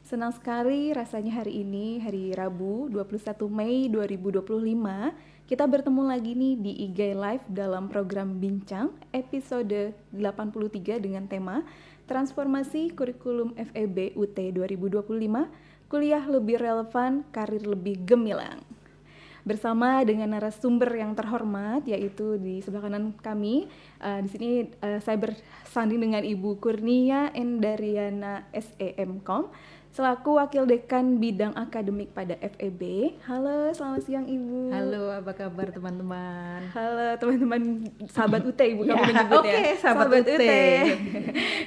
Senang sekali rasanya hari ini, hari Rabu 21 Mei 2025, kita bertemu lagi nih di IGAI Live dalam program Bincang episode 83 dengan tema Transformasi Kurikulum FEB UT 2025, Kuliah Lebih Relevan, Karir Lebih Gemilang. Bersama dengan narasumber yang terhormat, yaitu di sebelah kanan kami. Di sini saya bersanding dengan Ibu Kurnia Endariana SEMkom selaku Wakil Dekan Bidang Akademik pada FEB. Halo, selamat siang Ibu. Halo, apa kabar teman-teman? Halo teman-teman sahabat UT Ibu kami Ya, menyebutnya. oke, sahabat UT.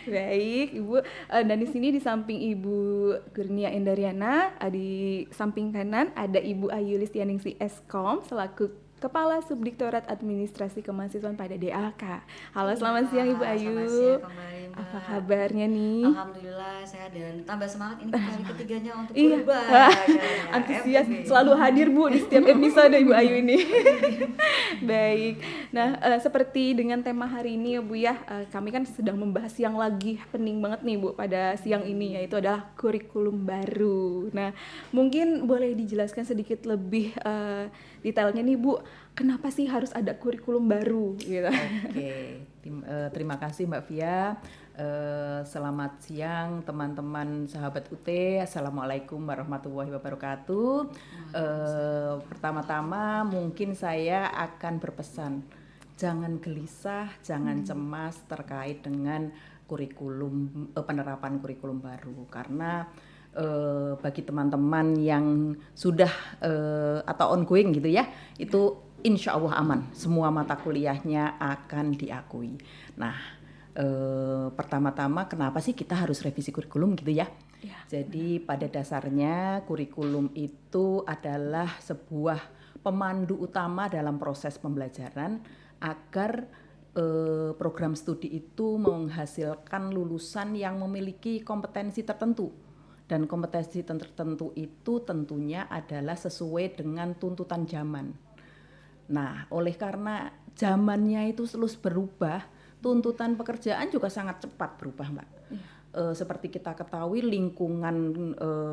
Baik, Ibu. Dan di sini di samping Ibu Kurnia Endariana, di samping kanan ada Ibu Ayu Listianingsi Eskom selaku Kepala Subdiktorat Administrasi Kemahasiswaan pada DAK. Halo, selamat siang Ibu Ayu. Selamat siang kembali, Mbak. Apa kabarnya nih? Alhamdulillah sehat dan tambah semangat ini kali ketiganya untuk Iya. berubah. Antusias selalu hadir Bu di setiap episode Ibu Ayu ini. Baik. Nah, seperti dengan tema hari ini ya Bu ya, kami kan sedang membahas yang lagi penting banget nih Bu pada siang ini, yaitu adalah kurikulum baru. Nah, mungkin boleh dijelaskan sedikit lebih detailnya nih Bu, kenapa sih harus ada kurikulum baru gitu? Oke, terima kasih Mbak Via. Selamat siang teman-teman sahabat UT. Assalamualaikum warahmatullahi wabarakatuh. Pertama-tama mungkin saya akan berpesan, jangan gelisah, jangan cemas terkait dengan kurikulum, penerapan kurikulum baru, karena bagi teman-teman yang sudah atau ongoing gitu ya, itu insya Allah aman, semua mata kuliahnya akan diakui. Nah, pertama-tama kenapa sih kita harus revisi kurikulum gitu ya? Ya. Jadi pada dasarnya kurikulum itu adalah sebuah pemandu utama dalam proses pembelajaran agar program studi itu menghasilkan lulusan yang memiliki kompetensi tertentu. Dan kompetensi tertentu itu tentunya adalah sesuai dengan tuntutan zaman. Nah, oleh karena zamannya itu terus berubah, tuntutan pekerjaan juga sangat cepat berubah, Mbak. Seperti kita ketahui, lingkungan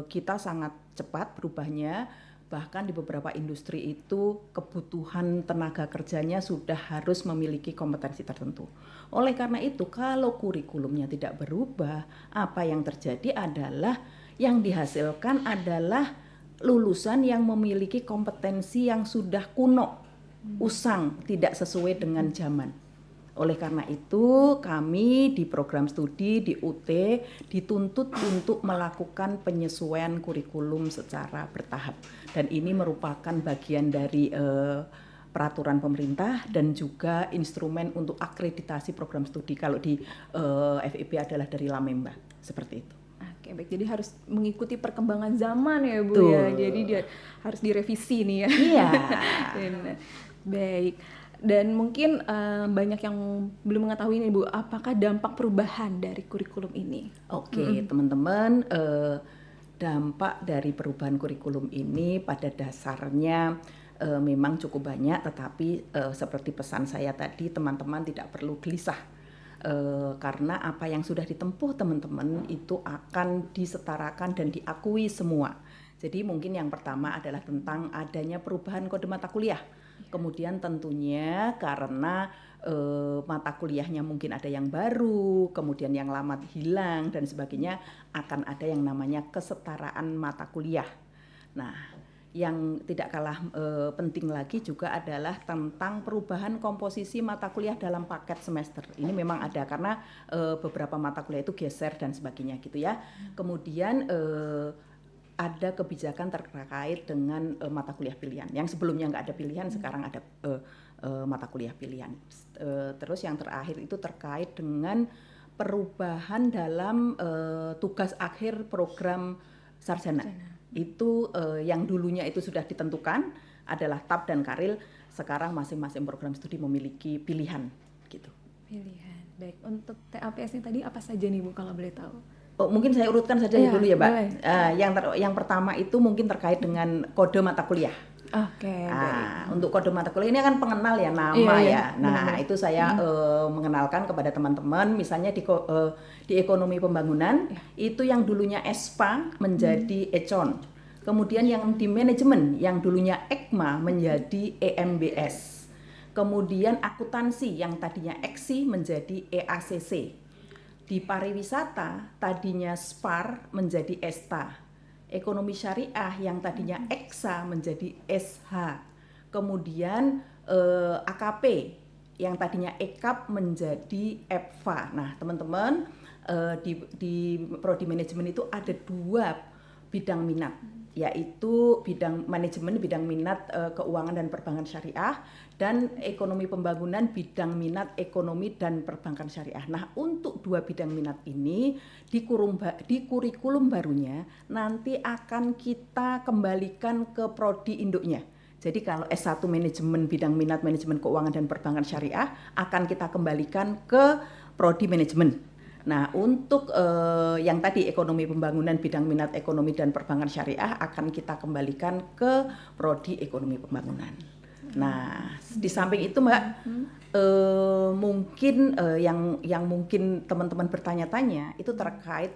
kita sangat cepat berubahnya. Bahkan di beberapa industri itu kebutuhan tenaga kerjanya sudah harus memiliki kompetensi tertentu. Oleh karena itu, kalau kurikulumnya tidak berubah, apa yang terjadi adalah yang dihasilkan adalah lulusan yang memiliki kompetensi yang sudah kuno, usang, tidak sesuai dengan zaman. Oleh karena itu, kami di program studi di UT dituntut untuk melakukan penyesuaian kurikulum secara bertahap. Dan ini merupakan bagian dari peraturan pemerintah dan juga instrumen untuk akreditasi program studi. Kalau di FEB adalah dari Lamemba, seperti itu. Oke, baik. Jadi harus mengikuti perkembangan zaman ya Bu. Betul. Ya. Jadi dia harus direvisi nih ya. Iya. Baik. Dan mungkin banyak yang belum mengetahui nih Bu, apakah dampak perubahan dari kurikulum ini? Oke, teman-teman, dampak dari perubahan kurikulum ini pada dasarnya memang cukup banyak, tetapi seperti pesan saya tadi, teman-teman tidak perlu gelisah. Karena apa yang sudah ditempuh teman-teman itu akan disetarakan dan diakui semua. Jadi mungkin yang pertama adalah tentang adanya perubahan kode mata kuliah. Kemudian tentunya karena mata kuliahnya mungkin ada yang baru, kemudian yang lama hilang dan sebagainya, akan ada yang namanya kesetaraan mata kuliah. Nah, yang tidak kalah penting lagi juga adalah tentang perubahan komposisi mata kuliah dalam paket semester. Ini memang ada karena beberapa mata kuliah itu geser dan sebagainya gitu ya. Kemudian ada kebijakan terkait dengan mata kuliah pilihan. Yang sebelumnya nggak ada pilihan, sekarang ada mata kuliah pilihan. Terus yang terakhir itu terkait dengan perubahan dalam tugas akhir program sarjana. Itu yang dulunya itu sudah ditentukan adalah TAP dan Karil, sekarang masing-masing program studi memiliki pilihan gitu. Pilihan. Baik, untuk TAPS-nya tadi apa saja nih Bu kalau boleh tahu? Oh, mungkin saya urutkan saja dulu ya, Mbak. Yang pertama itu mungkin terkait dengan kode mata kuliah. Oke, baik. Untuk kode mata kuliah ini kan pengenal ya, nama Iya, iya, ya. Nah, benar-benar. itu saya mengenalkan kepada teman-teman, misalnya di ekonomi pembangunan itu yang dulunya ESPA menjadi ECON. Kemudian yang di manajemen yang dulunya EKMA menjadi EMBS. Kemudian akuntansi yang tadinya EKSI menjadi EACC. Di pariwisata tadinya SPAR menjadi ESTA. Ekonomi syariah yang tadinya EKSA menjadi SH. Kemudian AKP yang tadinya EKAP menjadi EPFA. Nah, teman-teman, di prodi manajemen itu ada 2 bidang minat, yaitu bidang manajemen, bidang minat keuangan dan perbankan syariah, dan ekonomi pembangunan, bidang minat ekonomi dan perbankan syariah. Nah, untuk 2 bidang minat ini di kurikulum barunya nanti akan kita kembalikan ke prodi induknya. Jadi kalau S1 manajemen bidang minat manajemen keuangan dan perbankan syariah akan kita kembalikan ke prodi manajemen. Nah, untuk yang tadi ekonomi pembangunan bidang minat ekonomi dan perbankan syariah akan kita kembalikan ke prodi ekonomi pembangunan. Nah, di samping itu Mbak, mungkin yang mungkin teman-teman bertanya-tanya itu terkait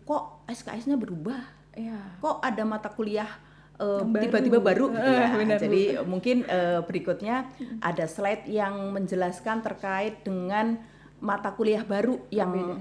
kok SKS-nya berubah, kok ada mata kuliah tiba-tiba baru gitu ya. Benar, Jadi mungkin berikutnya ada slide yang menjelaskan terkait dengan mata kuliah baru yang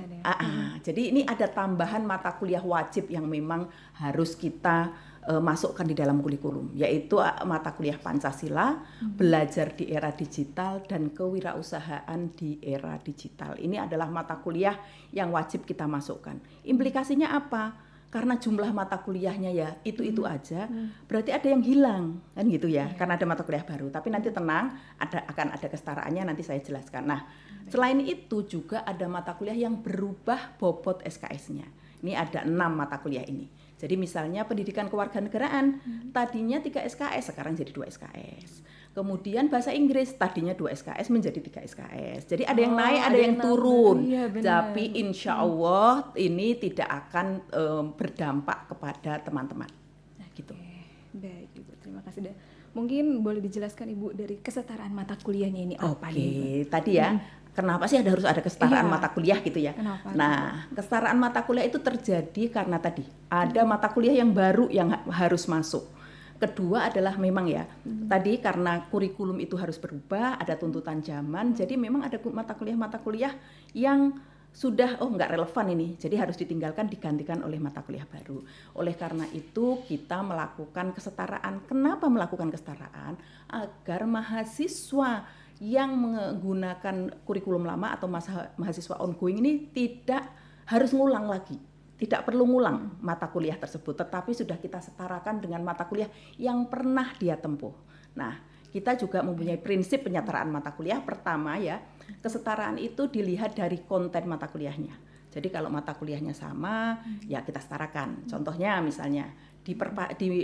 jadi ini ada tambahan mata kuliah wajib yang memang harus kita masukkan di dalam kurikulum, yaitu mata kuliah Pancasila, belajar di era digital, dan kewirausahaan di era digital. Ini adalah mata kuliah yang wajib kita masukkan. Implikasinya apa? Karena jumlah mata kuliahnya ya itu aja, berarti ada yang hilang kan gitu ya, karena ada mata kuliah baru. Tapi nanti tenang, akan ada kesetaraannya, nanti saya jelaskan. Nah, selain itu juga ada mata kuliah yang berubah bobot SKS-nya. Ini ada 6 mata kuliah ini. Jadi misalnya pendidikan kewarganegaraan, tadinya 3 SKS, sekarang jadi 2 SKS. Kemudian bahasa Inggris, tadinya 2 SKS menjadi 3 SKS. Jadi ada yang naik, ada yang turun. Tapi insya Allah ini tidak akan berdampak kepada teman-teman. Nah, gitu. Baik, Ibu. Terima kasih. Mungkin boleh dijelaskan Ibu dari kesetaraan mata kuliahnya ini apa nih? Tadi ya. Kenapa sih harus ada kesetaraan mata kuliah gitu ya? Kenapa? Nah, kesetaraan mata kuliah itu terjadi karena tadi ada mata kuliah yang baru yang harus masuk. Kedua adalah memang ya, tadi karena kurikulum itu harus berubah, ada tuntutan zaman, jadi memang ada mata kuliah yang sudah nggak relevan ini, jadi harus ditinggalkan, digantikan oleh mata kuliah baru. Oleh karena itu kita melakukan kesetaraan. Kenapa melakukan kesetaraan? Agar mahasiswa yang menggunakan kurikulum lama atau mahasiswa ongoing ini tidak harus ngulang lagi, tidak perlu ngulang mata kuliah tersebut, tetapi sudah kita setarakan dengan mata kuliah yang pernah dia tempuh. Nah, kita juga mempunyai prinsip penyetaraan mata kuliah. Pertama ya, kesetaraan itu dilihat dari konten mata kuliahnya. Jadi kalau mata kuliahnya sama, ya kita setarakan. Contohnya misalnya di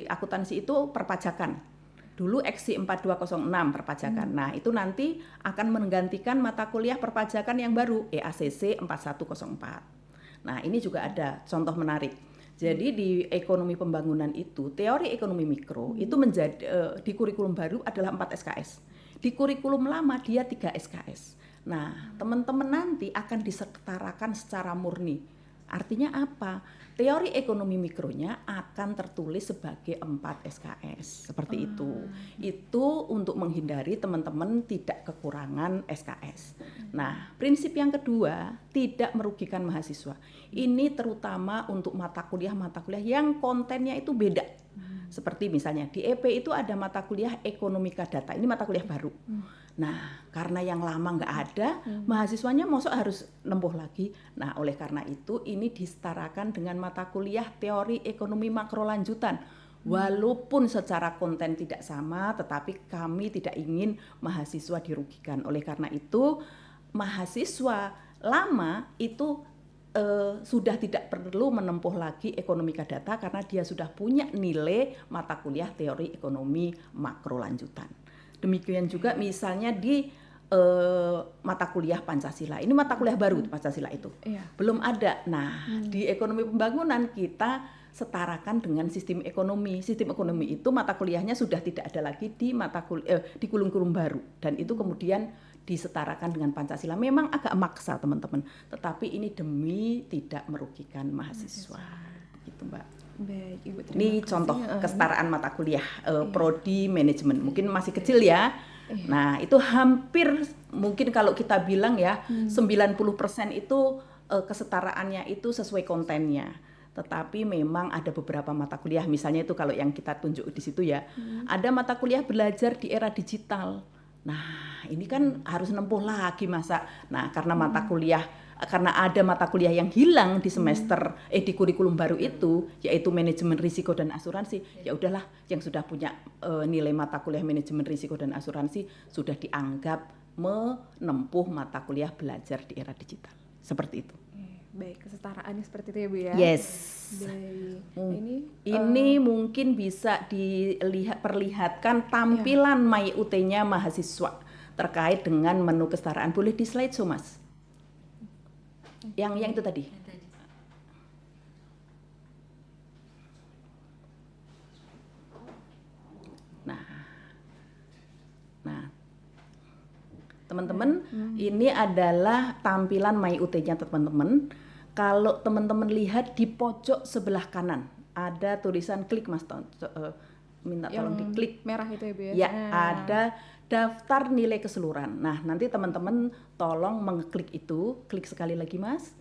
akuntansi itu perpajakan. Dulu EKSI 4206 perpajakan. Nah, itu nanti akan menggantikan mata kuliah perpajakan yang baru EACC 4104. Nah, ini juga ada contoh menarik. Jadi di ekonomi pembangunan itu, teori ekonomi mikro itu menjadi di kurikulum baru adalah 4 SKS. Di kurikulum lama dia 3 SKS. Nah, teman-teman nanti akan disetarakan secara murni. Artinya apa? Teori ekonomi mikronya akan tertulis sebagai 4 SKS, seperti itu. Itu untuk menghindari teman-teman tidak kekurangan SKS. Nah, prinsip yang kedua, tidak merugikan mahasiswa. Ini terutama untuk mata kuliah yang kontennya itu beda. Seperti misalnya di EP itu ada mata kuliah ekonomika data, ini mata kuliah baru. Nah, karena yang lama nggak ada, mahasiswanya mosok harus nempuh lagi. Nah, oleh karena itu ini disetarakan dengan mata kuliah teori ekonomi makro lanjutan. Walaupun secara konten tidak sama, tetapi kami tidak ingin mahasiswa dirugikan. Oleh karena itu, mahasiswa lama itu sudah tidak perlu menempuh lagi ekonomika data karena dia sudah punya nilai mata kuliah teori ekonomi makro lanjutan. Demikian juga misalnya di mata kuliah Pancasila. Ini mata kuliah baru Pancasila itu. Belum ada. Nah, di ekonomi pembangunan kita setarakan dengan sistem ekonomi. Sistem ekonomi itu mata kuliahnya sudah tidak ada lagi di di kurikulum baru, dan itu kemudian disetarakan dengan Pancasila. Memang agak maksa teman-teman, tetapi ini demi tidak merugikan mahasiswa. Gitu Mbak. Baik, Ibu, terima Ini kasih. contoh kesetaraan mata kuliah prodi manajemen. Mungkin masih kecil ya. Nah, itu hampir mungkin kalau kita bilang ya 90% itu kesetaraannya itu sesuai kontennya. Tetapi memang ada beberapa mata kuliah, misalnya itu kalau yang kita tunjuk di situ ya, ada mata kuliah belajar di era digital. Nah, ini kan harus nempuh lagi masa. Nah, karena karena ada mata kuliah yang hilang di semester di kurikulum baru itu, yaitu manajemen risiko dan asuransi. Ya udahlah, yang sudah punya nilai mata kuliah manajemen risiko dan asuransi sudah dianggap menempuh mata kuliah belajar di era digital. Seperti itu. Baik, kesetaraannya seperti itu ya Bu ya. Yes. Baik. Ini mungkin bisa perlihatkan tampilan MyUT-nya mahasiswa terkait dengan menu kesetaraan. Boleh di slide show Mas? Yang itu tadi. Nah, teman-teman, ini adalah tampilan MyUT-nya teman-teman. Kalau teman-teman lihat di pojok sebelah kanan ada tulisan klik Mas, minta tolong diklik. Merah itu ya Bu ya. Ya, ada daftar nilai keseluruhan. Nah, nanti teman-teman tolong mengeklik itu, klik sekali lagi Mas.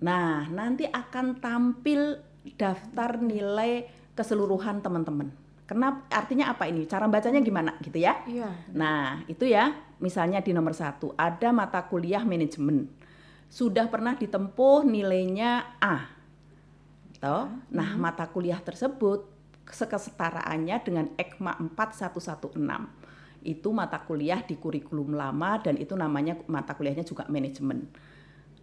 Nah, nanti akan tampil daftar nilai keseluruhan teman-teman. Kenapa? Artinya apa ini? Cara bacanya gimana gitu ya? Iya. Nah, itu ya, misalnya di nomor 1 ada mata kuliah manajemen. Sudah pernah ditempuh nilainya A. Toh? Nah, mata kuliah tersebut kesetaraannya dengan EKMA 4116. Itu mata kuliah di kurikulum lama dan itu namanya mata kuliahnya juga manajemen.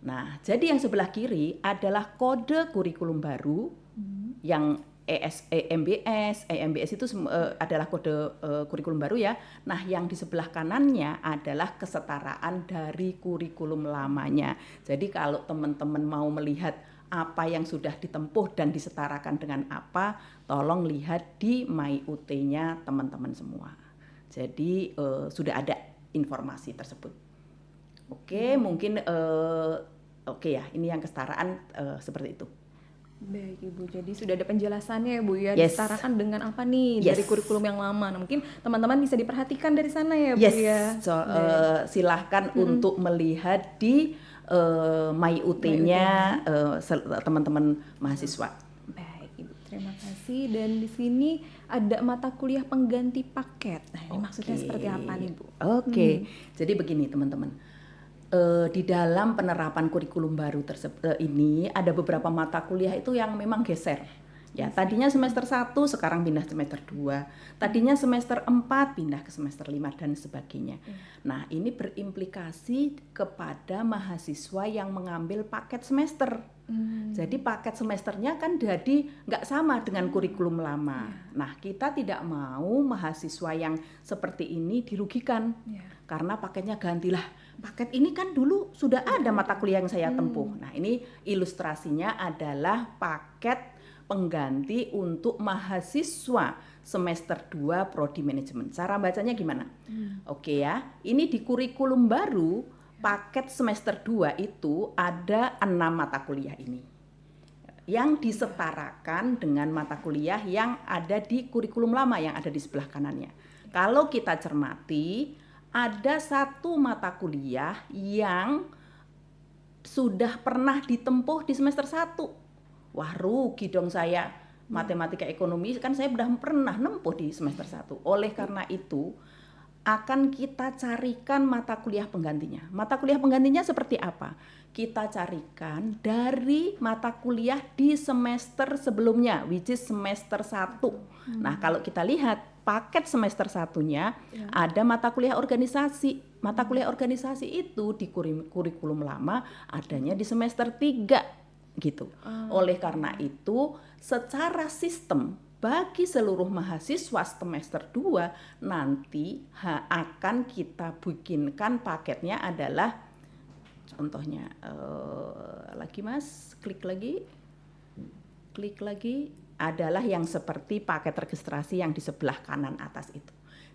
Nah, jadi yang sebelah kiri adalah kode kurikulum baru yang EMBS itu adalah kode kurikulum baru ya. Nah, yang di sebelah kanannya adalah kesetaraan dari kurikulum lamanya. Jadi kalau teman-teman mau melihat apa yang sudah ditempuh dan disetarakan dengan apa, tolong lihat di MyUT-nya teman-teman semua. Jadi sudah ada informasi tersebut. Oke, mungkin oke ya, ini yang kesetaraan seperti itu. Baik Ibu, jadi sudah ada penjelasannya ya Bu ya, Yes. disetarakan dengan apa nih Yes. dari kurikulum yang lama. Nah, mungkin teman-teman bisa diperhatikan dari sana ya Bu Yes, ya. silahkan untuk melihat di MyUT-nya teman-teman mahasiswa. Baik Ibu, terima kasih. Dan di sini ada mata kuliah pengganti paket. Nah, ini maksudnya seperti apa nih Bu? Oke, jadi begini teman-teman. Di dalam penerapan kurikulum baru ini ada beberapa mata kuliah itu yang memang geser. Ya, tadinya semester 1 sekarang pindah semester 2. Tadinya semester 4 pindah ke semester 5 dan sebagainya. Nah, ini berimplikasi kepada mahasiswa yang mengambil paket semester. Jadi paket semesternya kan jadi nggak sama dengan kurikulum lama. Nah, kita tidak mau mahasiswa yang seperti ini dirugikan. Karena paketnya gantilah. Paket ini kan dulu sudah ada mata kuliah yang saya tempuh. Nah, ini ilustrasinya adalah paket pengganti untuk mahasiswa semester 2 prodi manajemen. Cara bacanya gimana? Oke ya, ini di kurikulum baru paket semester 2 itu ada 6 mata kuliah ini yang disetarakan dengan mata kuliah yang ada di kurikulum lama yang ada di sebelah kanannya. Kalau kita cermati, ada satu mata kuliah yang sudah pernah ditempuh di semester 1. Wah, rugi dong saya. Matematika ekonomi kan saya sudah pernah nempuh di semester 1. Oleh karena itu, akan kita carikan mata kuliah penggantinya. Mata kuliah penggantinya seperti apa? Kita carikan dari mata kuliah di semester sebelumnya, which is semester 1. Nah, kalau kita lihat paket semester 1-nya ada mata kuliah organisasi. Mata kuliah organisasi itu di kurikulum lama adanya di semester 3 gitu. Oleh karena itu, secara sistem bagi seluruh mahasiswa semester 2 nanti akan kita bikinkan paketnya adalah contohnya lagi Mas, klik lagi. klik lagi, adalah yang seperti paket registrasi yang di sebelah kanan atas itu.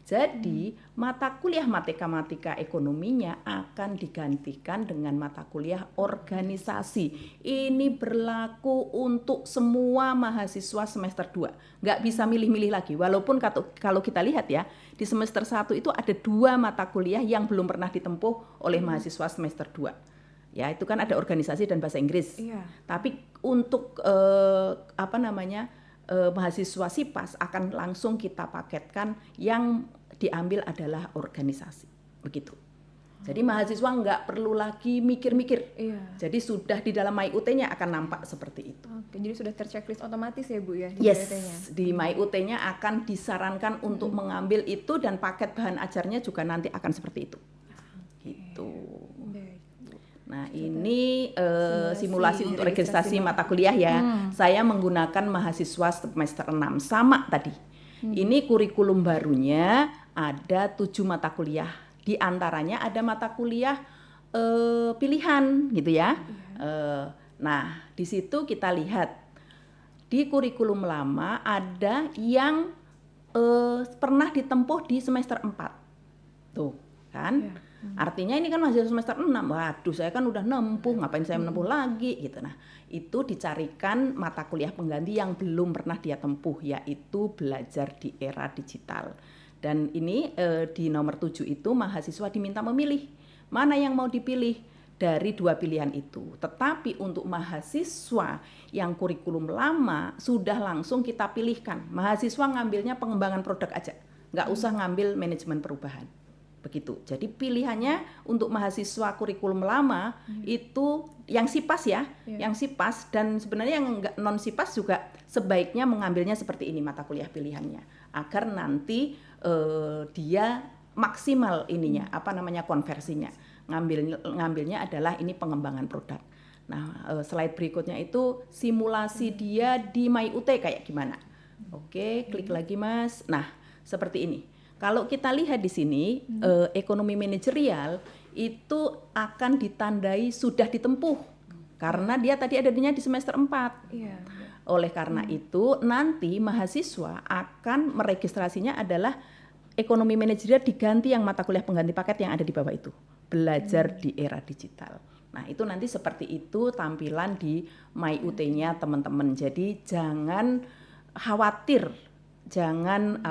Jadi mata kuliah matematika ekonominya akan digantikan dengan mata kuliah organisasi. Ini berlaku untuk semua mahasiswa semester 2. Nggak bisa milih-milih lagi. Walaupun kalau kita lihat ya, di semester 1 itu ada 2 mata kuliah yang belum pernah ditempuh oleh mahasiswa semester 2. Ya, itu kan ada organisasi dan bahasa Inggris. Iya. Tapi untuk mahasiswa SIPAS akan langsung kita paketkan yang diambil adalah organisasi, begitu. Jadi mahasiswa nggak perlu lagi mikir-mikir. Iya. Jadi sudah di dalam MyUT-nya akan nampak seperti itu. Oke, jadi sudah terchecklist otomatis ya Bu ya di Yes, MyUT-nya. di MyUT-nya akan disarankan untuk mengambil itu dan paket bahan ajarnya juga nanti akan seperti itu. Gitu. Baik. Nah, ini Simulasi simulasi untuk registrasi registrasi mata kuliah ya. Saya menggunakan mahasiswa semester 6 sama tadi. Ini kurikulum barunya ada 7 mata kuliah. Di antaranya ada mata kuliah pilihan gitu ya. Nah, di situ kita lihat di kurikulum lama ada yang pernah ditempuh di semester 4. Tuh, kan? Iya. Artinya ini kan masih semester 6. Waduh, saya kan udah nempuh, ngapain saya menempuh lagi gitu. Nah, itu dicarikan mata kuliah pengganti yang belum pernah dia tempuh, yaitu belajar di era digital. Dan ini di nomor 7 itu mahasiswa diminta memilih mana yang mau dipilih dari 2 pilihan itu. Tetapi untuk mahasiswa yang kurikulum lama sudah langsung kita pilihkan. Mahasiswa ngambilnya pengembangan produk aja, nggak usah ngambil manajemen perubahan. Begitu. Jadi pilihannya untuk mahasiswa kurikulum lama itu yang SIPAS ya, yang SIPAS, dan sebenarnya yang enggak non SIPAS juga sebaiknya mengambilnya seperti ini mata kuliah pilihannya agar nanti dia maksimal ininya konversinya. Ngambilnya adalah ini pengembangan produk. Nah, slide berikutnya itu simulasi dia di MyUT kayak gimana. Oke, klik lagi Mas. Nah, seperti ini. Kalau kita lihat di sini, ekonomi manajerial itu akan ditandai sudah ditempuh karena dia tadi adanya di semester 4. Iya. Oleh karena itu, nanti mahasiswa akan meregistrasinya adalah ekonomi manajerial diganti yang mata kuliah pengganti paket yang ada di bawah itu. Belajar di era digital. Nah, itu nanti seperti itu tampilan di MyUT-nya teman-teman. Jadi jangan khawatir, jangan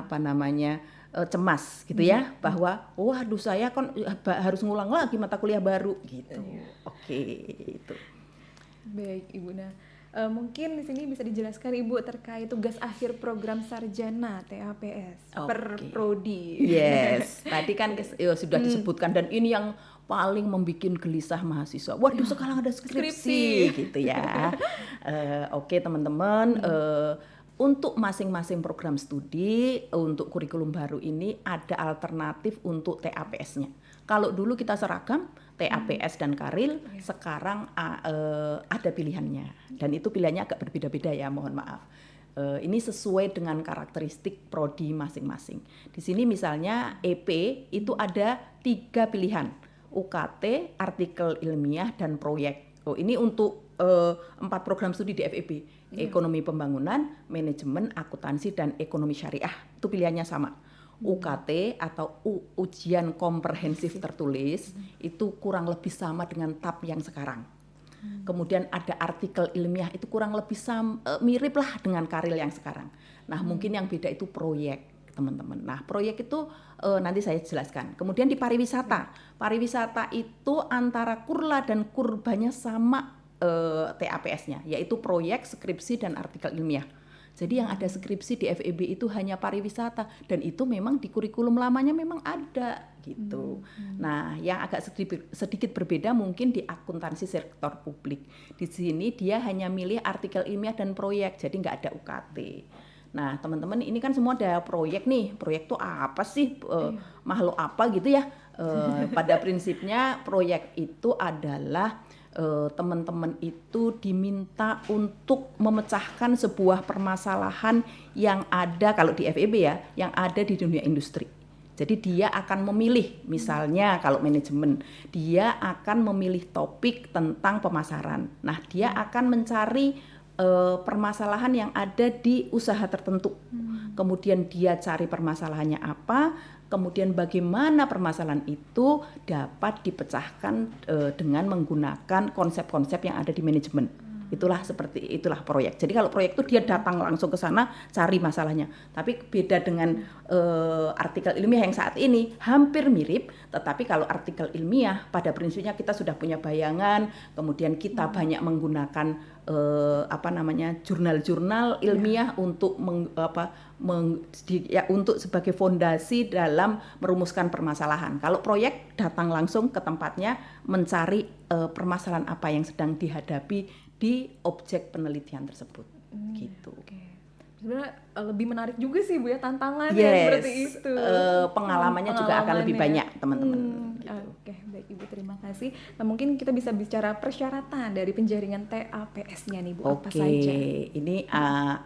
cemas gitu ya, bahwa waduh saya kan harus ngulang lagi mata kuliah baru gitu. Oke, itu. Baik Ibu. Nah, mungkin di sini bisa dijelaskan Ibu terkait tugas akhir program sarjana TAPS per prodi. Yes, tadi kan sudah disebutkan dan ini yang paling membuat gelisah mahasiswa. Waduh, sekarang ada skripsi gitu ya. Oke teman-teman, untuk masing-masing program studi untuk kurikulum baru ini ada alternatif untuk TAPS-nya. Kalau dulu kita seragam TAPS dan Karil, sekarang ada pilihannya dan itu pilihannya agak berbeda-beda ya, mohon maaf. Ini sesuai dengan karakteristik prodi masing-masing. Di sini misalnya EP itu ada 3 pilihan, UKT, artikel ilmiah dan proyek. Ini untuk 4 program studi di FEB. Ekonomi pembangunan, manajemen, akuntansi, dan ekonomi syariah. Itu pilihannya sama. UKT atau ujian komprehensif tertulis itu kurang lebih sama dengan TAP yang sekarang. Kemudian ada artikel ilmiah itu kurang lebih mirip lah dengan Karil yang sekarang. Nah, mungkin yang beda itu proyek, teman-teman. Nah, proyek itu nanti saya jelaskan. Kemudian di pariwisata. Pariwisata itu antara kurla dan kurbanya sama TAPS-nya, yaitu proyek, skripsi, dan artikel ilmiah. Jadi yang ada skripsi di FEB itu hanya pariwisata dan itu memang di kurikulum lamanya memang ada gitu. Nah, yang agak sedikit berbeda mungkin di akuntansi sektor publik. Di sini dia hanya milih artikel ilmiah dan proyek, jadi nggak ada UKT. Nah, teman-teman ini kan semua ada proyek nih. Proyek itu apa sih? Makhluk apa gitu ya? Pada prinsipnya proyek itu adalah teman-teman itu diminta untuk memecahkan sebuah permasalahan yang ada kalau di FEB ya, yang ada di dunia industri. Jadi dia akan memilih, misalnya kalau manajemen, dia akan memilih topik tentang pemasaran. Nah, dia akan mencari permasalahan yang ada di usaha tertentu. Kemudian dia cari permasalahannya apa, kemudian bagaimana permasalahan itu dapat dipecahkan dengan menggunakan konsep-konsep yang ada di manajemen. Itulah proyek. Jadi kalau proyek itu dia datang langsung ke sana cari masalahnya. Tapi beda dengan artikel ilmiah yang saat ini hampir mirip, tetapi kalau artikel ilmiah pada prinsipnya kita sudah punya bayangan, kemudian kita banyak menggunakan jurnal-jurnal ilmiah untuk untuk sebagai fondasi dalam merumuskan permasalahan. Kalau proyek datang langsung ke tempatnya mencari permasalahan apa yang sedang dihadapi di objek penelitian tersebut, gitu. Okay. Sebenarnya lebih menarik juga sih Bu ya tantangannya Yes, seperti itu. Pengalamannya juga akan lebih banyak teman-teman. Gitu. Oke, baik Ibu, terima kasih. Nah, mungkin kita bisa bicara persyaratan dari penjaringan TAPS-nya nih Bu, apa saja? Ini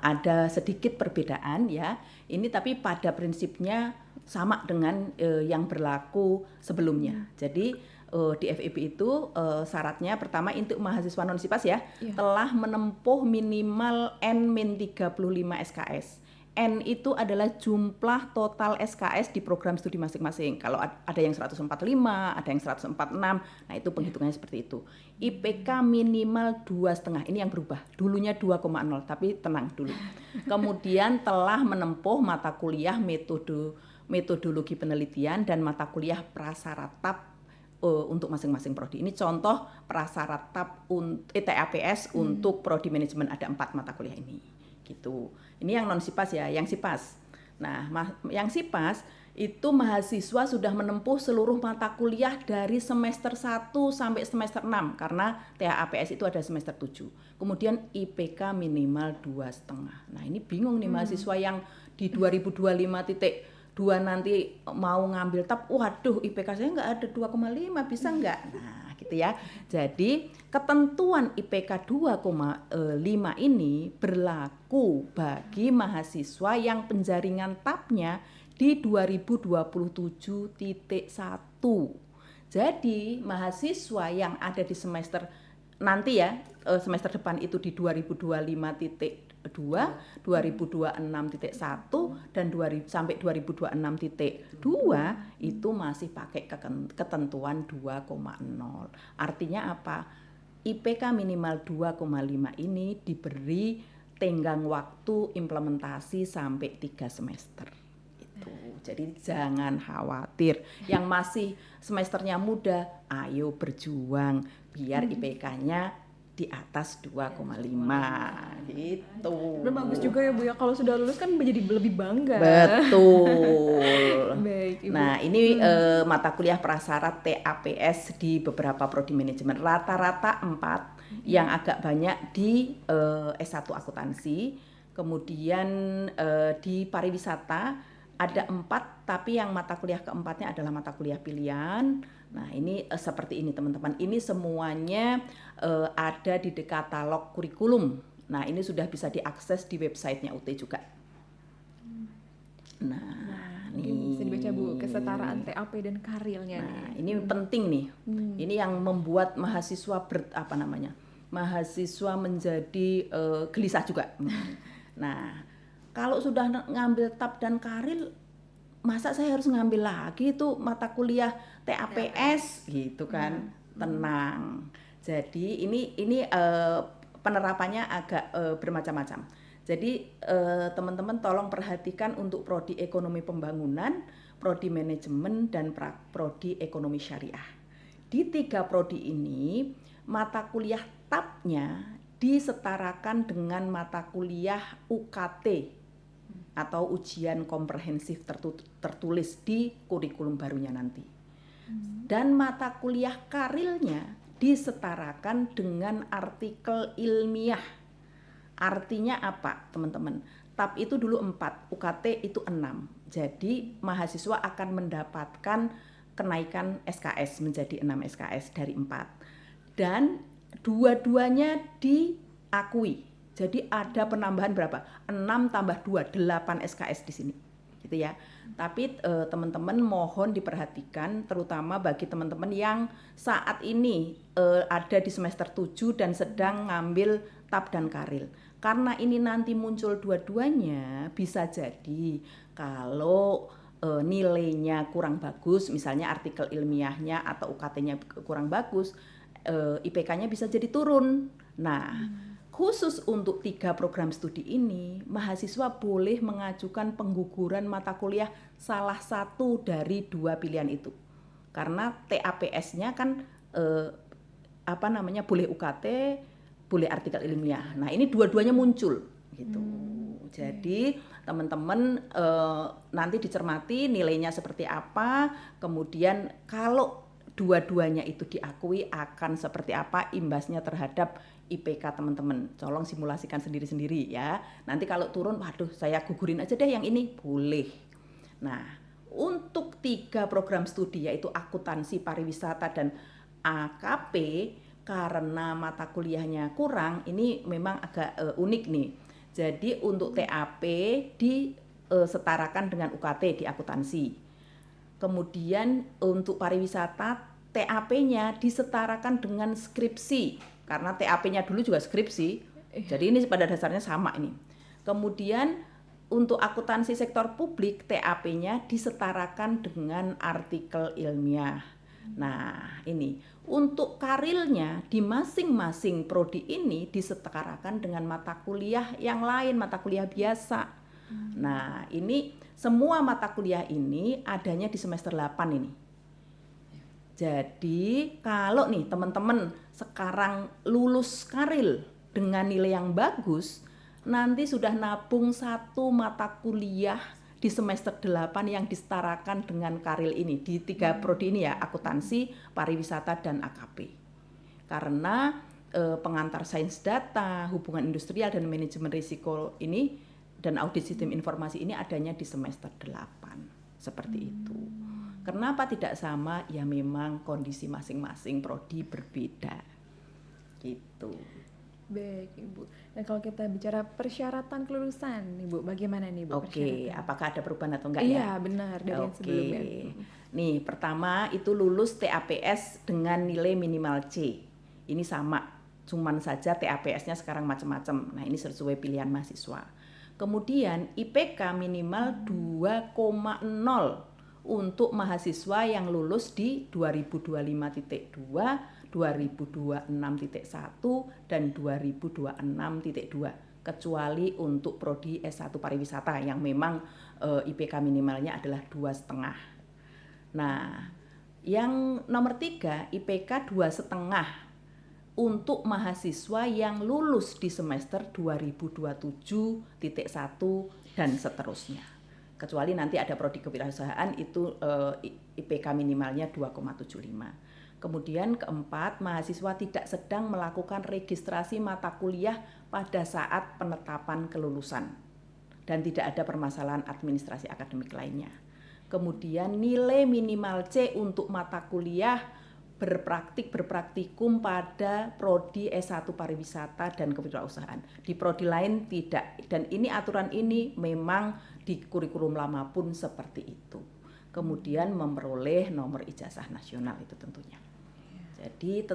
ada sedikit perbedaan ya. Ini tapi pada prinsipnya sama dengan yang berlaku sebelumnya. Jadi di FEB itu syaratnya pertama untuk mahasiswa non-SIPAS ya, telah menempuh minimal N-35 SKS. N itu adalah jumlah total SKS di program studi masing-masing. Kalau ada yang 145, ada yang 146, nah itu penghitungannya seperti itu. IPK minimal 2,5, ini yang berubah. Dulunya 2,0, tapi tenang dulu. Kemudian telah menempuh mata kuliah metodologi penelitian dan mata kuliah prasyarat TAP untuk masing-masing prodi. Ini contoh prasyarat TAP TAPS untuk prodi manajemen, ada 4 mata kuliah ini. Gitu. Ini yang non SIPAS ya, yang SIPAS. Nah, yang SIPAS itu mahasiswa sudah menempuh seluruh mata kuliah dari semester 1 sampai semester 6 karena TAPS itu ada semester 7. Kemudian IPK minimal 2,5. Nah, ini bingung nih mahasiswa yang di 2025 dua nanti mau ngambil TAP, waduh IPK saya nggak ada 2,5, bisa nggak? Nah gitu ya. Jadi ketentuan IPK 2,5 ini berlaku bagi mahasiswa yang penjaringan TAP-nya di 2027.1. Jadi mahasiswa yang ada di semester nanti ya, semester depan itu di 2025.2, 2026.1 dan sampai 2026.2 itu masih pakai ketentuan 2,0. Artinya apa? IPK minimal 2,5 ini diberi tenggang waktu implementasi sampai 3 semester. Itu. Jadi jangan khawatir. Yang masih semesternya muda, ayo berjuang biar IPK-nya di atas 2,5 gitu. Udah bagus juga ya Bu ya, kalau sudah lulus kan menjadi lebih bangga. Betul. Baik, Ibu. Nah ini mata kuliah prasyarat TAPS di beberapa prodi manajemen rata-rata 4, yang agak banyak di S1 akuntansi, kemudian di pariwisata ada 4, tapi yang mata kuliah keempatnya adalah mata kuliah pilihan. Nah ini seperti ini teman-teman, ini semuanya ada di katalog kurikulum. Nah ini sudah bisa diakses di websitenya UT juga. Nah ini bisa dibaca Bu, kesetaraan TAP dan karilnya. Nah ini penting nih, ini yang membuat mahasiswa mahasiswa menjadi gelisah juga. Nah kalau sudah ngambil TAP dan karil, masa saya harus ngambil lagi itu mata kuliah TAPS gitu kan? Tenang. Jadi ini penerapannya agak bermacam-macam. Jadi teman-teman tolong perhatikan untuk prodi ekonomi pembangunan, prodi manajemen dan prodi ekonomi syariah. Di 3 prodi ini mata kuliah TAP-nya disetarakan dengan mata kuliah UKT atau ujian komprehensif tertulis di kurikulum barunya nanti. Dan mata kuliah karilnya disetarakan dengan artikel ilmiah. Artinya apa teman-teman? TAP itu dulu 4, UKT itu 6. Jadi mahasiswa akan mendapatkan kenaikan SKS menjadi 6 SKS dari 4. Dan dua-duanya diakui. Jadi ada penambahan berapa? 6 tambah 2, 8 SKS di sini. gitu ya. Tapi teman-teman mohon diperhatikan, terutama bagi teman-teman yang saat ini ada di semester 7 dan sedang ngambil tab dan karil. Karena ini nanti muncul dua-duanya, bisa jadi kalau nilainya kurang bagus, misalnya artikel ilmiahnya atau UKT-nya kurang bagus, IPK-nya bisa jadi turun. Nah, khusus untuk 3 program studi ini, mahasiswa boleh mengajukan pengguguran mata kuliah salah satu dari 2 pilihan itu. Karena TAPS-nya kan boleh UKT, boleh artikel ilmiah. Nah, ini dua-duanya muncul gitu. Jadi teman-teman nanti dicermati nilainya seperti apa, kemudian kalau dua-duanya itu diakui akan seperti apa imbasnya terhadap IPK teman-teman. Tolong simulasikan sendiri-sendiri ya. Nanti kalau turun, waduh saya gugurin aja deh yang ini, boleh. Nah, untuk 3 program studi yaitu akuntansi, pariwisata, dan AKP, karena mata kuliahnya kurang, ini memang agak unik nih. Jadi untuk TAP disetarakan dengan UKT di akuntansi. Kemudian untuk pariwisata TAP-nya disetarakan dengan skripsi karena TAP-nya dulu juga skripsi. Jadi ini pada dasarnya sama ini. Kemudian untuk akuntansi sektor publik TAP-nya disetarakan dengan artikel ilmiah. Nah, ini untuk karilnya di masing-masing prodi ini disetarakan dengan mata kuliah yang lain, mata kuliah biasa. Nah, ini semua mata kuliah ini adanya di semester 8 ini. Jadi kalau nih teman-teman sekarang lulus karil dengan nilai yang bagus, nanti sudah nabung 1 mata kuliah di semester 8 yang disetarakan dengan karil ini. Di 3 prodi ini ya, akuntansi, pariwisata, dan AKP. Karena pengantar sains data, hubungan industrial, dan manajemen risiko ini dan audit sistem informasi ini adanya di semester 8 seperti itu. Kenapa tidak sama? Ya memang kondisi masing-masing prodi berbeda gitu. Baik Ibu. Dan kalau kita bicara persyaratan kelulusan Ibu, bagaimana nih Ibu? Oke, apakah ada perubahan atau enggak ya? Iya benar, dari yang sebelumnya. Nih pertama itu lulus TAPS dengan nilai minimal C. Ini sama, cuman saja TAPS-nya sekarang macam-macam. Nah ini sesuai pilihan mahasiswa. Kemudian IPK minimal 2,0 untuk mahasiswa yang lulus di 2025.2, 2026.1, dan 2026.2. Kecuali untuk prodi S1 pariwisata yang memang IPK minimalnya adalah 2,5. Nah, yang nomor 3 IPK 2,5 untuk mahasiswa yang lulus di semester 2027.1 dan seterusnya. Kecuali nanti ada prodi kewirausahaan itu IPK minimalnya 2,75. Kemudian keempat, mahasiswa tidak sedang melakukan registrasi mata kuliah pada saat penetapan kelulusan dan tidak ada permasalahan administrasi akademik lainnya. Kemudian nilai minimal C untuk mata kuliah berpraktikum pada prodi S1 pariwisata dan kewirausahaan. Di prodi lain tidak. Dan ini aturan ini memang di kurikulum lama pun seperti itu. Kemudian memperoleh nomor ijazah nasional itu tentunya. Jadi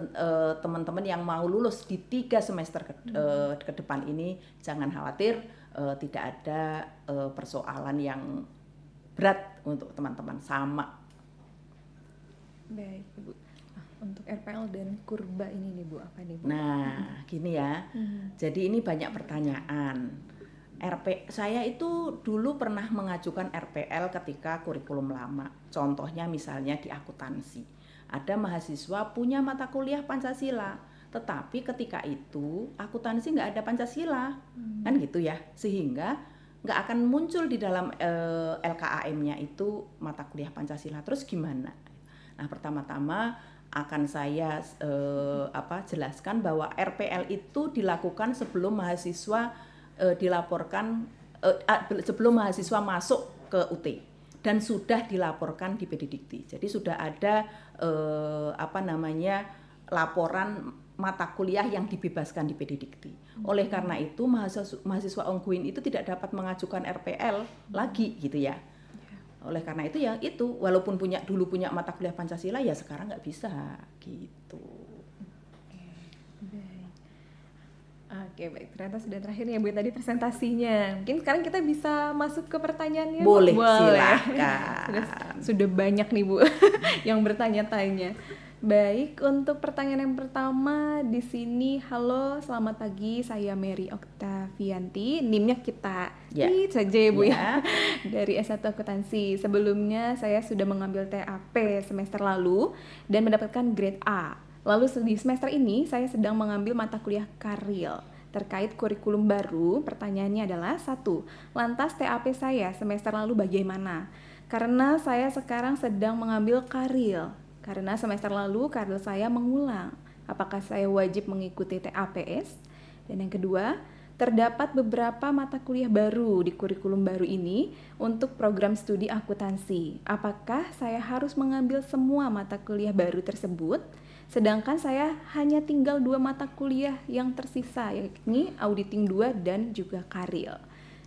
teman-teman yang mau lulus di 3 semester ke depan ini jangan khawatir, tidak ada persoalan yang berat untuk teman-teman, sama. Baik Ibu. Untuk RPL dan kurba ini nih Bu, apa nih Bu? Nah, gini ya. Jadi ini banyak pertanyaan. Saya itu dulu pernah mengajukan RPL ketika kurikulum lama. Contohnya misalnya di akuntansi. Ada mahasiswa punya mata kuliah Pancasila, tetapi ketika itu akuntansi nggak ada Pancasila, kan gitu ya. Sehingga nggak akan muncul di dalam LKAM-nya itu mata kuliah Pancasila. Terus gimana? Nah, pertama-tama akan saya jelaskan bahwa RPL itu dilakukan sebelum mahasiswa sebelum mahasiswa masuk ke UT dan sudah dilaporkan di PD Dikti. Jadi sudah ada laporan mata kuliah yang dibebaskan di PD Dikti. Oleh karena itu mahasiswa ongoing itu tidak dapat mengajukan RPL lagi gitu ya. Oleh karena itu ya itu walaupun dulu punya mata kuliah Pancasila ya sekarang nggak bisa gitu. Oke, baik. Ternyata sudah terakhir ya Bu tadi presentasinya. Mungkin sekarang kita bisa masuk ke pertanyaannya. Boleh, Boleh. silakan. Sudah banyak nih Bu yang bertanya-tanya. Baik, untuk pertanyaan yang pertama di sini, halo, selamat pagi, saya Mary Oktavianti, NIM-nya kita saja ya Bu ya, dari S1 Akuntansi. Sebelumnya saya sudah mengambil TAP semester lalu dan mendapatkan grade A. Lalu di semester ini saya sedang mengambil mata kuliah Karil. Terkait kurikulum baru, pertanyaannya adalah 1. Lantas TAP saya semester lalu bagaimana? Karena saya sekarang sedang mengambil Karil. Karena semester lalu Karil saya mengulang. Apakah saya wajib mengikuti TAPS? Dan yang kedua, terdapat beberapa mata kuliah baru di kurikulum baru ini untuk program studi akuntansi. Apakah saya harus mengambil semua mata kuliah baru tersebut? Sedangkan saya hanya tinggal 2 mata kuliah yang tersisa, yakni Auditing 2 dan juga Karil.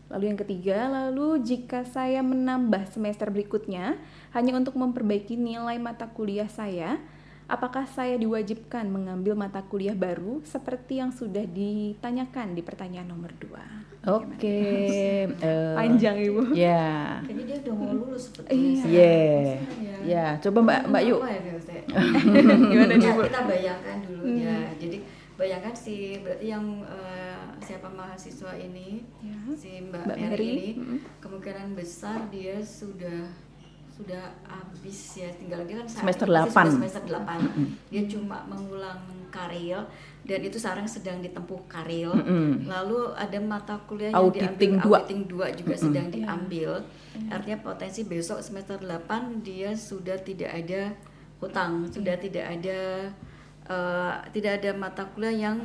Lalu yang ketiga, lalu jika saya menambah semester berikutnya hanya untuk memperbaiki nilai mata kuliah saya, apakah saya diwajibkan mengambil mata kuliah baru seperti yang sudah ditanyakan di pertanyaan nomor 2? Oke. Panjang Ibu. Ya. Kayaknya dia udah mau lulus sebetulnya. Iya. Ya, coba Mbak Yu. Apa ya, Gimana nih Bu? Kita bayangkan dulu ya. Jadi bayangkan berarti yang siapa mahasiswa ini, si Mbak Mary ini, kemungkinan besar dia sudah habis ya, tinggal dia kan semester 8. Semester 8. Dia cuma mengulang Karil dan itu sekarang sedang ditempuh Karil. Lalu ada mata kuliah yang Auditing diambil Auditing 2 juga sedang diambil. Artinya potensi besok semester 8 dia sudah tidak ada hutang, sudah tidak ada mata kuliah yang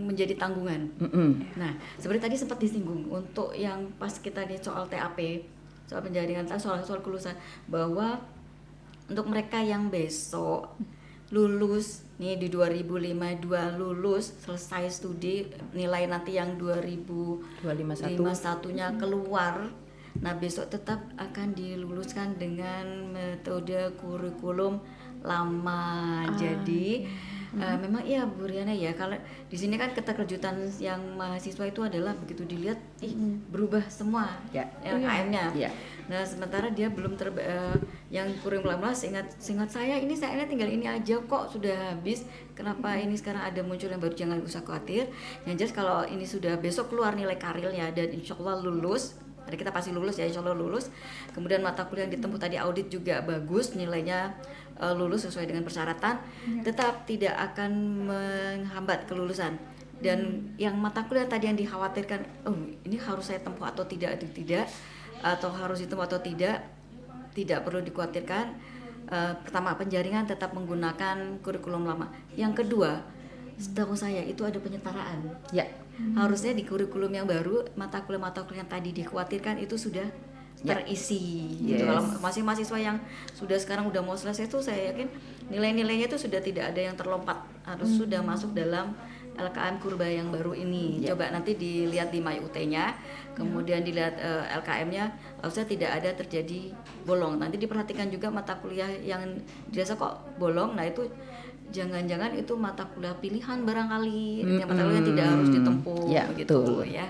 menjadi tanggungan. Nah, seperti tadi sempat disinggung untuk yang pas kita nih soal TAP, soal penjaringan, soal kelulusan, bahwa untuk mereka yang besok lulus nih di 2052 lulus selesai studi, nilai nanti yang 2051-nya keluar. Nah, besok tetap akan diluluskan dengan metode kurikulum lama. Jadi memang iya Bu Riana ya, kalau di sini kan keterkejutan yang mahasiswa itu adalah begitu dilihat berubah semua LKM-nya. Nah, sementara dia belum yang kurikulum lama, seingat saya tinggal ini aja kok sudah habis. Kenapa ini sekarang ada muncul yang baru? Jangan usah khawatir. Yang jelas kalau ini sudah besok keluar nilai Karilnya dan insyaallah lulus. Jadi kita pasti lulus ya, insyaallah lulus. Kemudian mata kuliah yang ditempuh tadi audit juga bagus, nilainya lulus sesuai dengan persyaratan, tetap tidak akan menghambat kelulusan. Dan yang mata kuliah tadi yang dikhawatirkan, ini harus saya tempuh atau tidak, atau harus ditempuh atau tidak perlu dikhawatirkan. Pertama, penjaringan tetap menggunakan kurikulum lama. Yang kedua, setahu saya itu ada penyetaraan. Harusnya di kurikulum yang baru mata kuliah yang tadi dikhawatirkan itu sudah terisi. Gitu. Kalau masih mahasiswa yang sudah sekarang udah mau selesai itu, saya yakin nilai-nilainya itu sudah tidak ada yang terlompat, harus sudah masuk dalam LKM kurba yang baru ini. Coba nanti dilihat di MyUT-nya, kemudian dilihat LKM-nya, harusnya tidak ada terjadi bolong. Nanti diperhatikan juga mata kuliah yang dirasa kok bolong, nah itu jangan-jangan itu mata kuliah pilihan barangkali, mata kuliah yang tidak harus ditempuh begitu ya.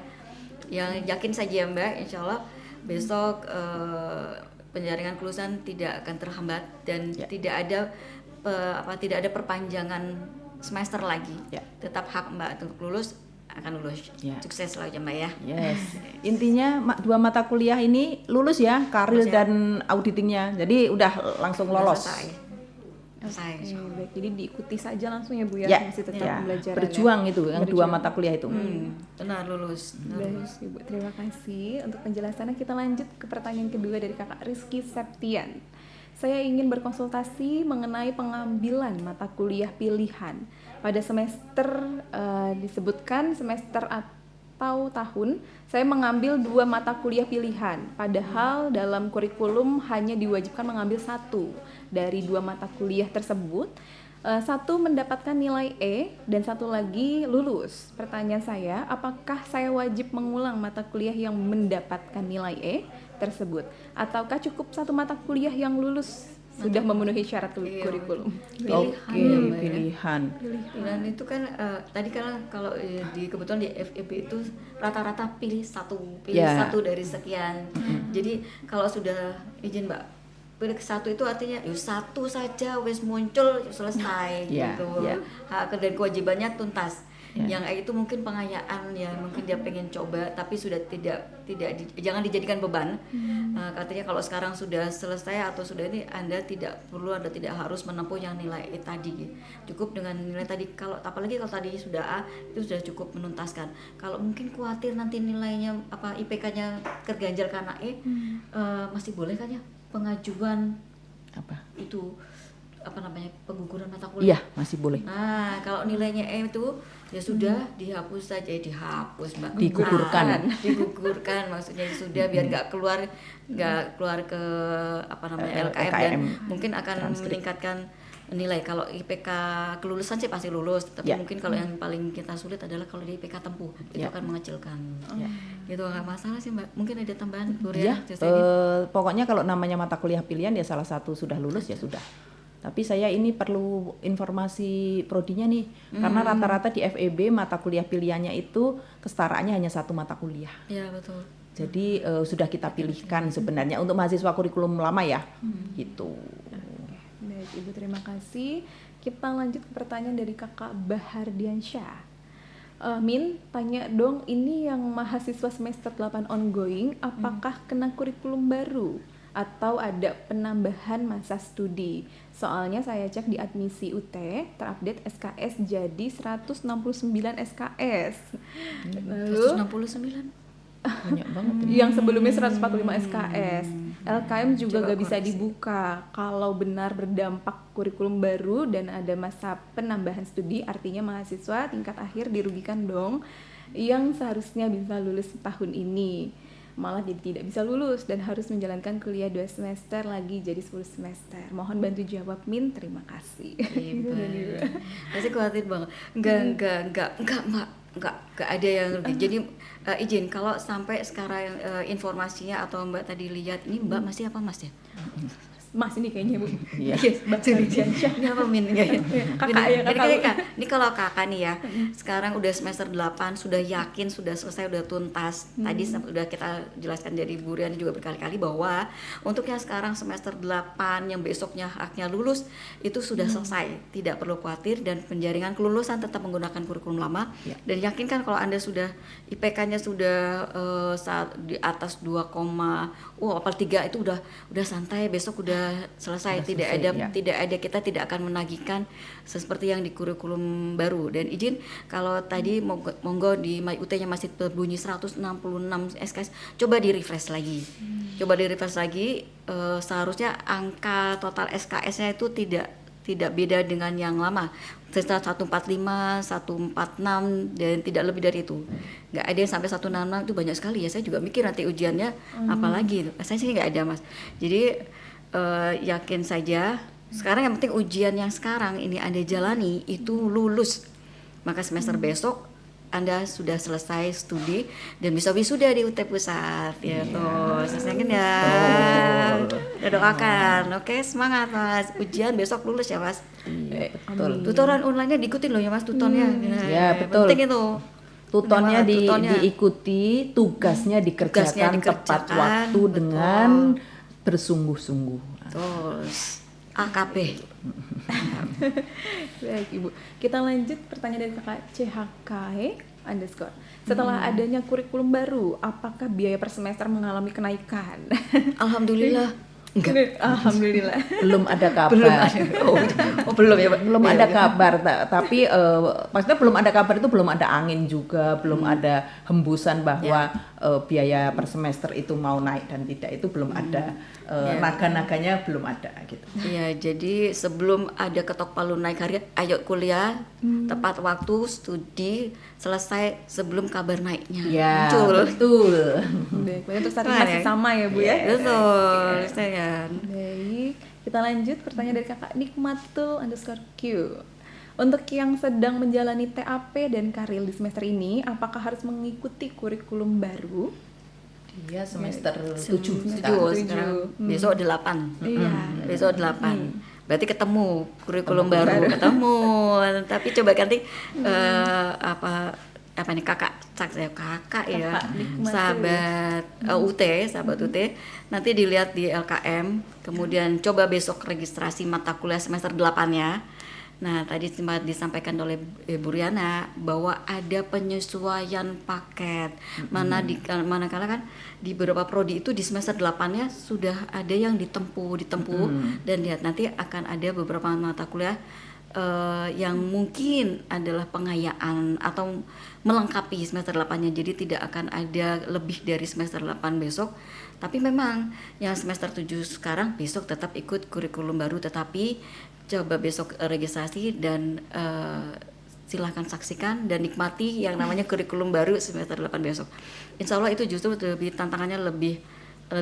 Yang yakin saja Mbak, insyaallah besok penjaringan kelulusan tidak akan terhambat dan tidak ada perpanjangan semester lagi. Tetap hak Mbak untuk lulus, akan lulus. Sukses selalu ya Mbak ya. Intinya 2 mata kuliah ini lulus ya, Karil dan auditingnya. Jadi udah langsung lolos. Baik, jadi diikuti saja langsung ya Bu ya, masih tetap pembelajaran. Berjuang itu yang 2 mata kuliah itu. Benar lulus. Baik, Ibu, terima kasih untuk penjelasannya. Kita lanjut ke pertanyaan kedua dari Kakak Rizky Septian. Saya ingin berkonsultasi mengenai pengambilan mata kuliah pilihan. Pada semester disebutkan semester atau tahun saya mengambil 2 mata kuliah pilihan. Padahal dalam kurikulum hanya diwajibkan mengambil 1 dari 2 mata kuliah tersebut. Satu mendapatkan nilai E dan satu lagi lulus. Pertanyaan saya, apakah saya wajib mengulang mata kuliah yang mendapatkan nilai E tersebut? Ataukah cukup satu mata kuliah yang lulus sudah memenuhi syarat kurikulum? Pilihan Oke, ya, Mbak, ya. pilihan. Pilihan itu kan tadi kan kalau di kebetulan di FEB itu rata-rata pilih satu Ya. dari sekian. Jadi kalau sudah izin Mbak pilih satu itu artinya satu saja wes muncul selesai Ya, gitu. ya. Hak dan kewajibannya tuntas. Ya. Yang itu mungkin pengayaan ya, mungkin dia pengen coba tapi sudah jangan dijadikan beban. Katanya kalau sekarang sudah selesai atau sudah ini Anda tidak harus menempuh yang nilai E tadi. Cukup dengan nilai tadi, kalau apalagi kalau tadi sudah A itu sudah cukup menuntaskan. Kalau mungkin khawatir nanti nilainya IPK-nya terganjal karena E, masih boleh kan ya pengajuan Apa? itu pengguguran mata kuliah. Iya, masih boleh. Nah, kalau nilainya E itu ya sudah dihapus saja, dihapus Mbak. Digugurkan. Digugurkan maksudnya sudah biar nggak keluar ke LKM dan mungkin akan meningkatkan nilai. Kalau IPK kelulusan sih pasti lulus, tapi mungkin kalau yang paling kita sulit adalah kalau di IPK tempuh itu akan mengecilkan. Gitu nggak masalah sih Mbak. Mungkin ada tambahan Bu Ya, Riana? pokoknya kalau namanya mata kuliah pilihan ya salah satu sudah lulus ya sudah. Tapi saya ini perlu informasi prodinya nih, karena rata-rata di FEB mata kuliah pilihannya itu kesetaraannya hanya satu mata kuliah. Iya betul. Jadi sudah kita pilihkan sebenarnya untuk mahasiswa kurikulum lama ya, gitu. Baik Ibu, terima kasih. Kita lanjut ke pertanyaan dari Kakak Bahardiansyah. Min, tanya dong, ini yang mahasiswa semester 8 ongoing, apakah kena kurikulum baru? Atau ada penambahan masa studi? Soalnya saya cek di admisi UT, terupdate SKS jadi 169 SKS. Lalu 169. Banyak banget ini. yang sebelumnya 145 SKS. LKM juga Coba gak bisa koreksi. dibuka. Kalau benar berdampak kurikulum baru dan ada masa penambahan studi, artinya mahasiswa tingkat akhir dirugikan dong, yang seharusnya bisa lulus tahun ini. Malah jadi tidak bisa lulus dan harus menjalankan kuliah 2 semester lagi jadi 10 semester. Mohon bantu jawab Min, terima kasih. Pasti khawatir banget. Enggak ada yang rugi. Jadi izin kalau sampai sekarang informasinya atau Mbak tadi lihat ini Mbak masih apa Mas ya? Mas ini kayaknya Bu. Iya. Bahardiansyah. Ini apa Min? Kakak ya, kakak. Ini kalau kakak nih ya, sekarang udah semester 8, sudah yakin, sudah selesai, udah tuntas. Tadi udah kita jelaskan dari Bu Riana juga berkali-kali bahwa untuk yang sekarang semester 8 yang besoknya haknya lulus itu sudah selesai, tidak perlu khawatir dan penjaringan kelulusan tetap menggunakan kurikulum lama. Dan yakinkan kalau Anda sudah IPK-nya sudah saat di atas 2, apal 3 itu udah santai, besok udah selesai, tidak ada kita tidak akan menagihkan seperti yang di kurikulum baru. Dan izin kalau tadi monggo di MyUT-nya masih berbunyi 166 SKS, coba di refresh lagi. Seharusnya angka total SKS-nya itu tidak beda dengan yang lama. Sekitar 145, 146 dan tidak lebih dari itu. Nggak ada yang sampai 166, itu banyak sekali ya. Saya juga mikir nanti ujiannya apalagi. Saya sih nggak ada Mas. Jadi yakin saja. Sekarang yang penting ujian yang sekarang ini Anda jalani itu lulus. Maka semester besok Anda sudah selesai studi dan bisa wisuda di UT Pusat ya tuh. Selesaikan ya. Udah doakan. Oke, semangat Mas. Ujian besok lulus ya Mas. Iya, betul. Tutoran online-nya diikutin loh ya Mas, tutornya. Ya, betul. Penting itu. Tutornya Tutornya. diikuti, tugasnya dikerjakan tepat waktu betul. dengan bersungguh-sungguh. Terus AKP. Baik Ibu, kita lanjut pertanyaan dari kakak CHK_. Setelah adanya kurikulum baru, apakah biaya per semester mengalami kenaikan? Alhamdulillah. Enggak. Alhamdulillah. Belum ada kabar. Belum ya Pak. Belum ada kabar, tapi maksudnya belum ada kabar itu belum ada angin juga, belum ada hembusan bahwa biaya per semester itu mau naik dan tidak, itu belum ada. Naga-naganya belum ada gitu. Iya, jadi sebelum ada ketok palu naik harga, ayo kuliah tepat waktu, studi selesai sebelum kabar naiknya Ya, muncul. betul. Baik, untuk saat ini masih sama ya Bu ya? Betul, saya. Baik, Kita lanjut pertanyaan dari kakak Nikmatul _Q. Untuk yang sedang menjalani TAP dan Karil di semester ini, apakah harus mengikuti kurikulum baru? Dia semester 7 sekarang. Besok 8. Iya. Besok 8. Berarti ketemu kurikulum baru ketemu. Tapi coba ganti apa nih kakak ya, sahabat UT, nanti dilihat di LKM, kemudian coba besok registrasi mata kuliah semester 8-nya. Nah, tadi sempat disampaikan oleh Bu Riana bahwa ada penyesuaian paket. Manakala kan di beberapa prodi itu di semester 8-nya sudah ada yang ditempuh dan lihat nanti akan ada beberapa mata kuliah yang mungkin adalah pengayaan atau melengkapi semester 8-nya. Jadi tidak akan ada lebih dari semester 8 besok. Tapi memang yang semester 7 sekarang besok tetap ikut kurikulum baru, tetapi coba besok registrasi dan silahkan saksikan dan nikmati yang namanya kurikulum baru semester 8 besok. Insya Allah itu justru lebih tantangannya lebih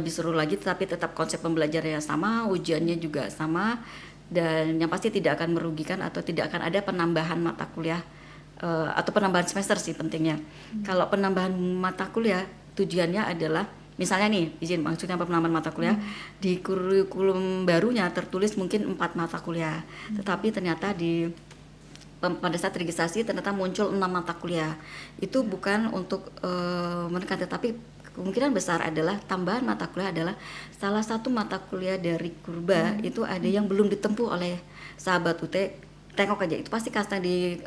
seru lagi, tetapi tetap konsep pembelajarannya sama, ujiannya juga sama, dan yang pasti tidak akan merugikan atau tidak akan ada penambahan mata kuliah atau penambahan semester sih pentingnya. Kalau penambahan mata kuliah tujuannya adalah misalnya nih, maksudnya apa penambahan mata kuliah, di kurikulum barunya tertulis mungkin 4 mata kuliah, tetapi ternyata pada saat registrasi ternyata muncul 6 mata kuliah. Itu bukan untuk menekan, tetapi kemungkinan besar adalah tambahan mata kuliah adalah salah satu mata kuliah dari kurba itu ada yang belum ditempuh oleh sahabat UT. Tengok aja, itu pasti karena di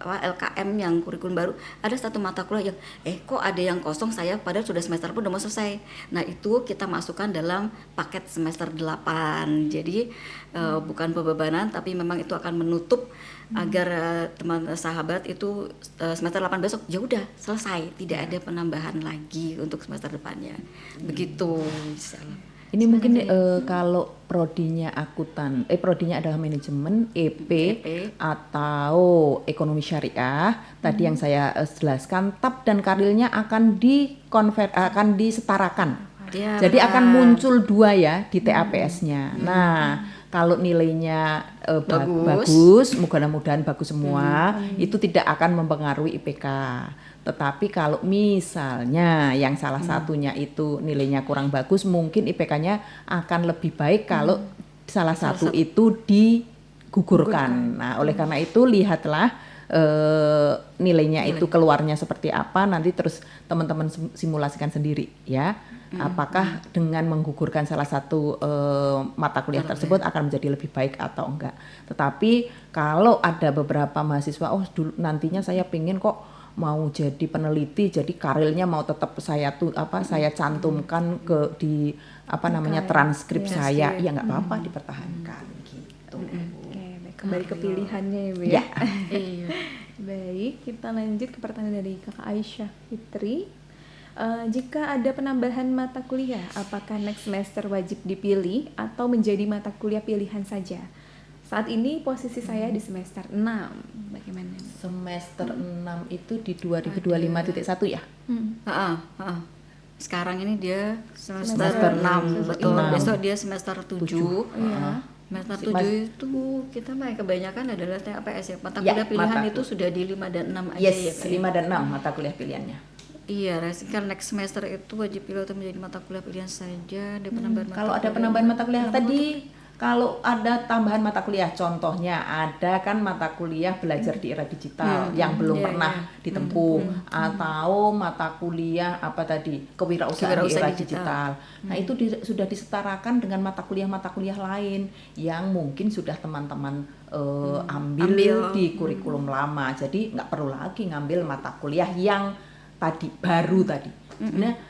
LKM yang kurikulum baru ada satu mata kuliah yang kok ada yang kosong, saya padahal sudah semester pun udah mau selesai. Nah, itu kita masukkan dalam paket semester 8. Jadi bukan pembebanan, tapi memang itu akan menutup agar teman sahabat itu semester 8 besok ya udah selesai, tidak ada penambahan lagi untuk semester depannya. Begitu. Ini mungkin kalau prodinya akuntan, prodinya adalah manajemen, EP atau ekonomi syariah. Tadi yang saya jelaskan, TAP dan Karilnya akan akan disetarakan. Jadi akan muncul 2 ya di TAPS-nya. Nah, kalau nilainya bagus, mudah-mudahan bagus semua, itu tidak akan mempengaruhi IPK. Tetapi kalau misalnya yang salah satunya itu nilainya kurang bagus, mungkin IPK-nya akan lebih baik kalau salah satu itu digugurkan. Nah, oleh karena itu lihatlah nilainya itu keluarnya seperti apa, nanti terus teman-teman simulasikan sendiri ya. Apakah dengan menggugurkan salah satu mata kuliah tersebut akan menjadi lebih baik atau enggak. Tetapi kalau ada beberapa mahasiswa, dulu nantinya saya pengen kok mau jadi peneliti, jadi karilnya mau tetap saya cantumkan di transkrip saya, ya nggak apa-apa dipertahankan gitu. Kembali ke pilihannya ya Bu ya. Baik, kita lanjut ke pertanyaan dari kakak Aisyah Fitri. Jika ada penambahan mata kuliah, apakah next semester wajib dipilih atau menjadi mata kuliah pilihan saja? Saat ini posisi saya di semester 6. Bagaimana? Semester 6 itu di 2025.1 ya? Sekarang ini dia semester 6, betul. Besok dia semester 7. Semester 7 itu kita kebanyakan adalah TAPS ya. Mata kuliah pilihan itu sudah di 5 dan 6 aja ya. 5 dan 6 mata kuliah pilihannya. Iya, kan next semester itu wajib pilih atau menjadi mata kuliah pilihan saja. Ada penambahan mata kalau ada penambahan mata kuliah tadi. Kalau ada tambahan mata kuliah, contohnya ada kan mata kuliah belajar di era digital yang belum pernah ditempuh, atau mata kuliah kewirausahaan di era digital. Nah, itu sudah disetarakan dengan mata kuliah lain yang mungkin sudah teman-teman ambil di kurikulum lama. Jadi nggak perlu lagi ngambil mata kuliah yang baru tadi. Sebenarnya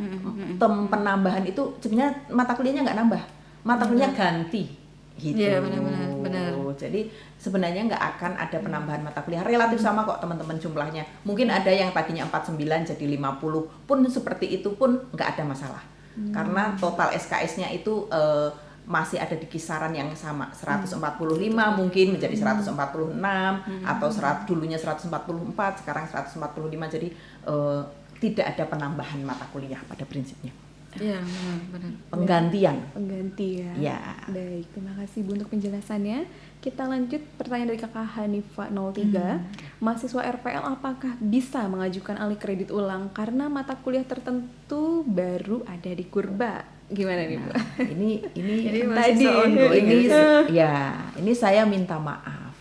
penambahan itu sebenarnya mata kuliahnya nggak nambah, mata kuliah ganti. Gitu. Iya, benar. Jadi sebenarnya nggak akan ada penambahan mata kuliah, relatif sama kok teman-teman jumlahnya. Mungkin ada yang tadinya 49 jadi 50, pun seperti itu pun nggak ada masalah. Karena total SKS-nya itu masih ada di kisaran yang sama, 145 mungkin menjadi 146 atau dulunya 144, sekarang 145. Jadi tidak ada penambahan mata kuliah pada prinsipnya. Iya, benar. Penggantian. Pengganti ya. Ya. Baik, terima kasih Bu untuk penjelasannya. Kita lanjut pertanyaan dari Kakak Hanifa 03. Mahasiswa RPL apakah bisa mengajukan alih kredit ulang karena mata kuliah tertentu baru ada di kurba? Gimana nih Bu? Ini Jadi Tadi. mahasiswa ongoing ini ya. ini saya minta maaf.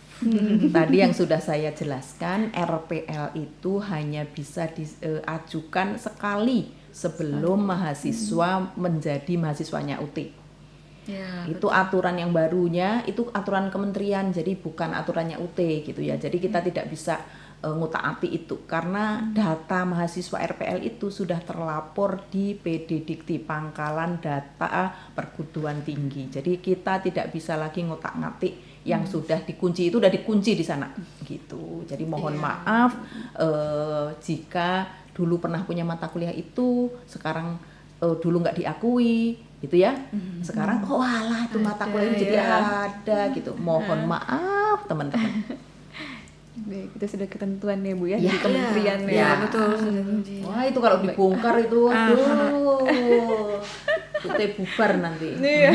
Tadi yang sudah saya jelaskan, RPL itu hanya bisa diajukan sekali sebelum mahasiswa menjadi mahasiswanya UT. Ya, Itu aturan yang barunya, itu aturan kementerian, jadi bukan aturannya UT gitu ya. Jadi kita tidak bisa ngutak-atik itu karena data mahasiswa RPL itu sudah terlapor di PD Dikti Pangkalan Data Perguruan Tinggi. Jadi kita tidak bisa lagi ngutak-ngatik yang sudah dikunci, itu udah dikunci di sana gitu. Jadi mohon maaf jika dulu pernah punya mata kuliah itu sekarang dulu nggak diakui gitu ya. Sekarang alah itu mata kuliah ini jadi ada gitu. Mohon maaf teman-teman. Baik, itu sudah ketentuan ya Bu ya, Ya, dari kementerian ya, ya. betul. Wah itu kalau dibongkar itu aduh kita bubar nanti. Iya.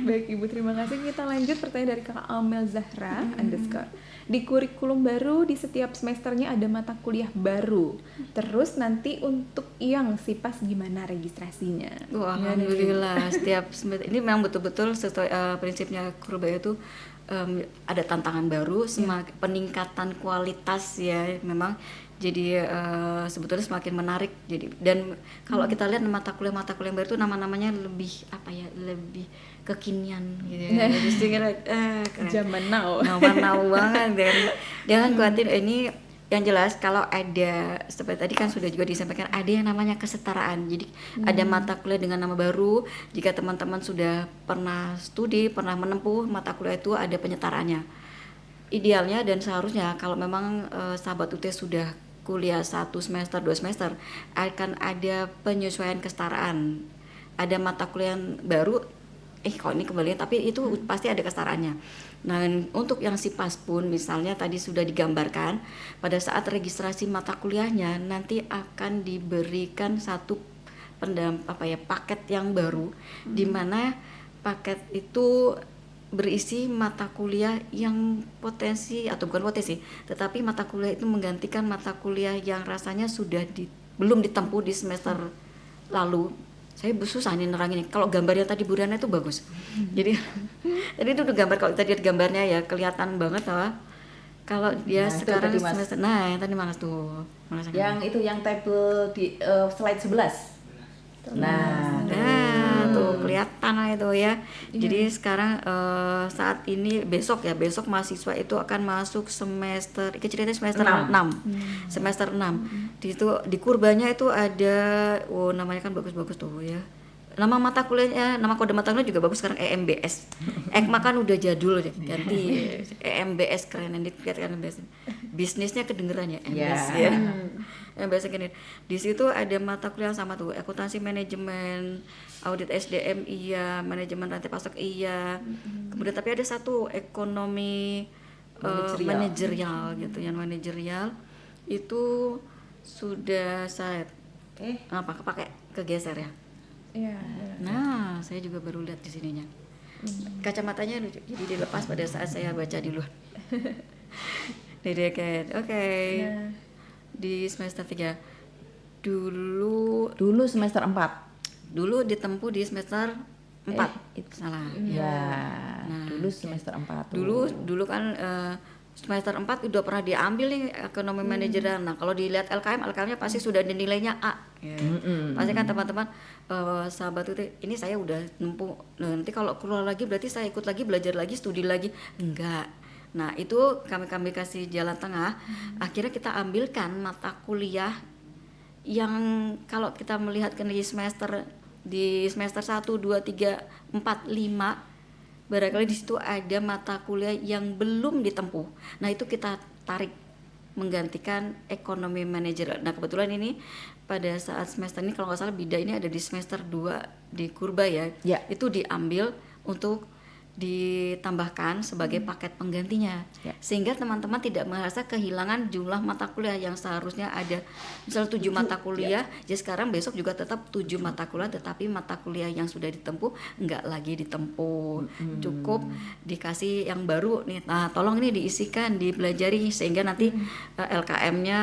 Baik Ibu, terima kasih. Kita lanjut pertanyaan dari Kakak Amel Zahra _ Di kurikulum baru di setiap semesternya ada mata kuliah baru. Terus nanti untuk yang SIPAS gimana registrasinya? Wah, alhamdulillah setiap semester ini memang betul-betul sesuai prinsipnya Kurbaya itu ada tantangan baru, semakin peningkatan kualitas ya memang. Jadi sebetulnya semakin menarik. Jadi dan kalau kita lihat mata kuliah yang baru itu nama-namanya lebih apa ya, lebih kekinian gitu. Jadi keren. Zaman now. Now banget dan jangan khawatir, ini yang jelas kalau ada seperti tadi kan sudah juga disampaikan ada yang namanya kesetaraan. Jadi ada mata kuliah dengan nama baru. Jika teman-teman sudah pernah studi, pernah menempuh mata kuliah itu ada penyetaraannya. Idealnya dan seharusnya kalau memang sahabat UT sudah kuliah 1 semester, 2 semester akan ada penyesuaian kesetaraan. Ada mata kuliah yang baru, kok ini kembalian, tapi itu pasti ada kesetaraannya. Nah, untuk yang SIPAS pun misalnya tadi sudah digambarkan pada saat registrasi mata kuliahnya nanti akan diberikan satu paket yang baru, di mana paket itu berisi mata kuliah yang potensi atau bukan potensi, tetapi mata kuliah itu menggantikan mata kuliah yang rasanya sudah belum ditempuh di semester lalu. Saya susah nih nerangin. Kalau gambarnya tadi Bu Riana itu bagus. Jadi itu udah gambar, kalau kita lihat gambarnya ya kelihatan banget kalau dia sekarang tadi, semester. Nah, yang tadi mana tuh? Yang itu yang tabel di slide 11. Nah, tuh kelihatan lah itu ya. Jadi sekarang saat ini besok mahasiswa itu akan masuk semester, ceritanya semester 6. Semester 6. Di situ di kurbanya itu ada namanya kan bagus-bagus tuh ya. Nama mata kuliahnya, nama kode mata kuliah juga bagus sekarang, EMBS. EKMA kan udah jadul ganti EMBS, keren ini kelihatan EMBS. Bisnisnya kedengeran ya EMBS ya. EMBS gini. Di situ ada mata kuliah sama tuh, akuntansi manajemen, audit SDM iya, manajemen rantai pasok iya. Kemudian tapi ada satu ekonomi manajerial gitu, yang manajerial itu sudah saya pakai kegeser ya. Iya. Nah, saya juga baru lihat di sininya. Kacamatanya lucu, jadi dilepas pada saat saya baca di luar. Oke. Di semester 3 dulu semester 4. Dulu ditempuh di semester 4. Salah. Ya. Dulu semester 4. Dulu kan semester 4 udah pernah diambil nih ekonomi manajerial. Nah, kalau dilihat LKM-nya pasti sudah ada nilainya A. Ya. Pasti kan teman-teman sahabat itu ini saya udah nempuh. Nah, nanti kalau keluar lagi berarti saya ikut lagi, belajar lagi, studi lagi. Enggak. Nah, itu kami kasih jalan tengah. Akhirnya kita ambilkan mata kuliah yang kalau kita melihat ke di semester 1, 2, 3, 4, 5 barangkali di situ ada mata kuliah yang belum ditempuh. Nah, itu kita tarik menggantikan ekonomi manajer. Nah, kebetulan ini pada saat semester ini kalau nggak salah BIDA ini ada di semester 2 di Kurba ya. Itu diambil untuk ditambahkan sebagai paket penggantinya, Ya. sehingga teman-teman tidak merasa kehilangan jumlah mata kuliah yang seharusnya ada misal 7 mata kuliah, ya sekarang besok juga tetap 7 mata kuliah, tetapi mata kuliah yang sudah ditempuh enggak lagi ditempuh, cukup dikasih yang baru nih. Nah, tolong ini diisikan, dipelajari sehingga nanti LKM-nya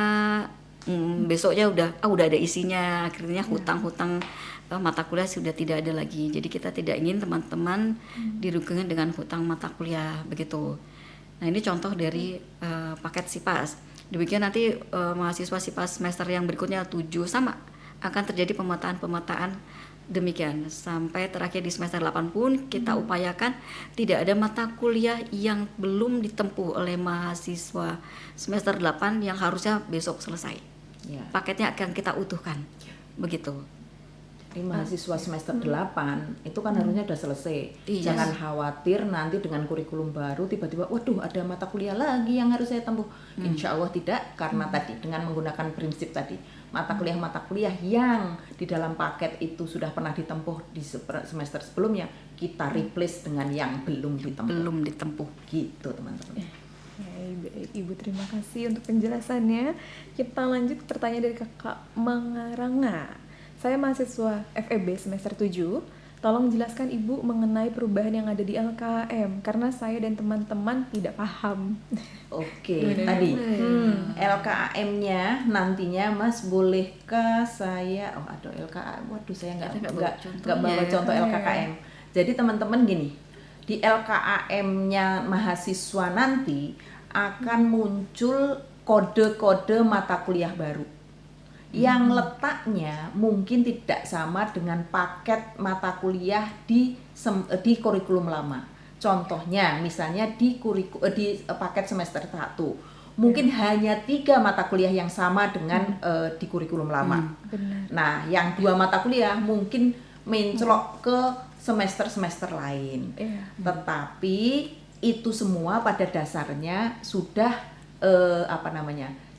besoknya udah ada isinya, akhirnya hutang-hutang mata kuliah sudah tidak ada lagi. Jadi kita tidak ingin teman-teman dirugikan dengan hutang mata kuliah begitu. Nah, ini contoh dari paket SIPAS. Demikian nanti mahasiswa SIPAS semester yang berikutnya 7 sama akan terjadi pemetaan demikian. Sampai terakhir di semester 8 pun kita upayakan tidak ada mata kuliah yang belum ditempuh oleh mahasiswa semester 8 yang harusnya besok selesai. Ya. Paketnya akan kita utuhkan. Begitu. Jadi mahasiswa semester 8 itu kan harusnya udah selesai. Iya. Jangan khawatir nanti dengan kurikulum baru tiba-tiba waduh ada mata kuliah lagi yang harus saya tempuh. Insya Allah tidak, karena tadi dengan menggunakan prinsip tadi mata kuliah yang di dalam paket itu sudah pernah ditempuh di semester sebelumnya, kita replace dengan yang belum ditempuh. Gitu teman-teman. Ya, Ibu terima kasih untuk penjelasannya. Kita lanjut ke pertanyaan dari Kakak Mangaranga. Saya mahasiswa FEB semester 7. Tolong jelaskan Ibu mengenai perubahan yang ada di LKM karena saya dan teman-teman tidak paham. Oke, tadi LKM-nya nantinya Mas bolehkah saya LKM, waduh saya nggak bawa contoh LKKM. Jadi teman-teman gini, di LKM-nya mahasiswa nanti akan muncul kode-kode mata kuliah baru yang letaknya mungkin tidak sama dengan paket mata kuliah di kurikulum lama. Contohnya misalnya di paket semester 1 mungkin hanya 3 mata kuliah yang sama dengan di kurikulum lama. Benar. Nah, yang 2 mata kuliah mungkin mencelok ke semester-semester lain. Tetapi itu semua pada dasarnya sudah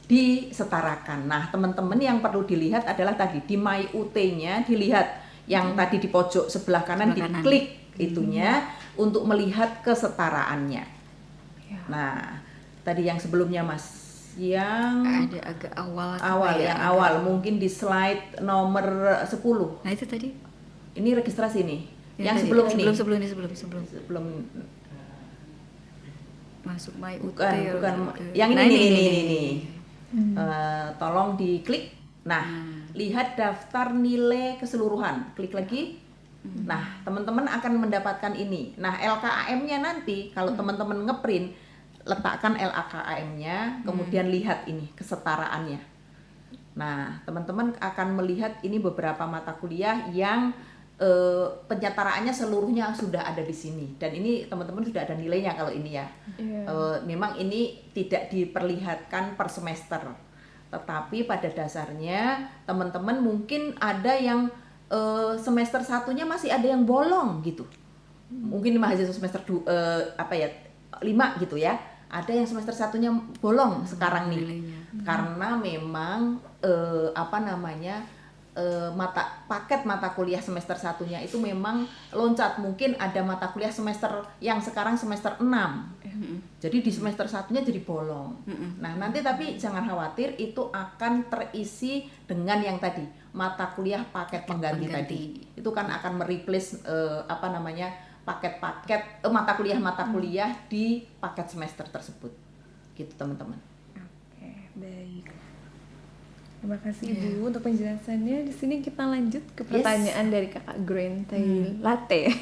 disetarakan. Nah, teman-teman yang perlu dilihat adalah tadi di My UT-nya dilihat yang tadi di pojok sebelah kanan diklik itunya untuk melihat kesetaraannya. Nah, tadi yang sebelumnya Mas, yang ada agak awal mungkin di slide nomor 10. Nah, itu tadi. Ini registrasi nih. Ya, Yang tadi. sebelum Sebelum masuk My UT. Bukan. Yang ini. Tolong diklik. Nah, lihat daftar nilai keseluruhan. Klik lagi. Nah, teman-teman akan mendapatkan ini. Nah, LKAM-nya nanti kalau teman-teman ngeprint, letakkan LKAM-nya, kemudian lihat ini kesetaraannya. Nah, teman-teman akan melihat ini beberapa mata kuliah yang penyetaraannya seluruhnya sudah ada di sini, dan ini teman-teman sudah ada nilainya kalau ini ya. Memang ini tidak diperlihatkan per semester, tetapi pada dasarnya teman-teman mungkin ada yang semester satunya masih ada yang bolong gitu, mungkin mahasiswa semester 5 gitu ya, ada yang semester satunya bolong sekarang nih nilainya. Karena memang paket mata kuliah semester satunya itu memang loncat, mungkin ada mata kuliah semester yang sekarang semester 6. Jadi di semester satunya jadi bolong. Nah, nanti tapi jangan khawatir, itu akan terisi dengan yang tadi mata kuliah paket pengganti tadi. Itu kan akan mereplace paket-paket mata kuliah di paket semester tersebut. Gitu, teman-teman. Oke, baik. Terima kasih Ibu untuk penjelasannya. Di sini kita lanjut ke pertanyaan dari Kakak Green Tail Latte.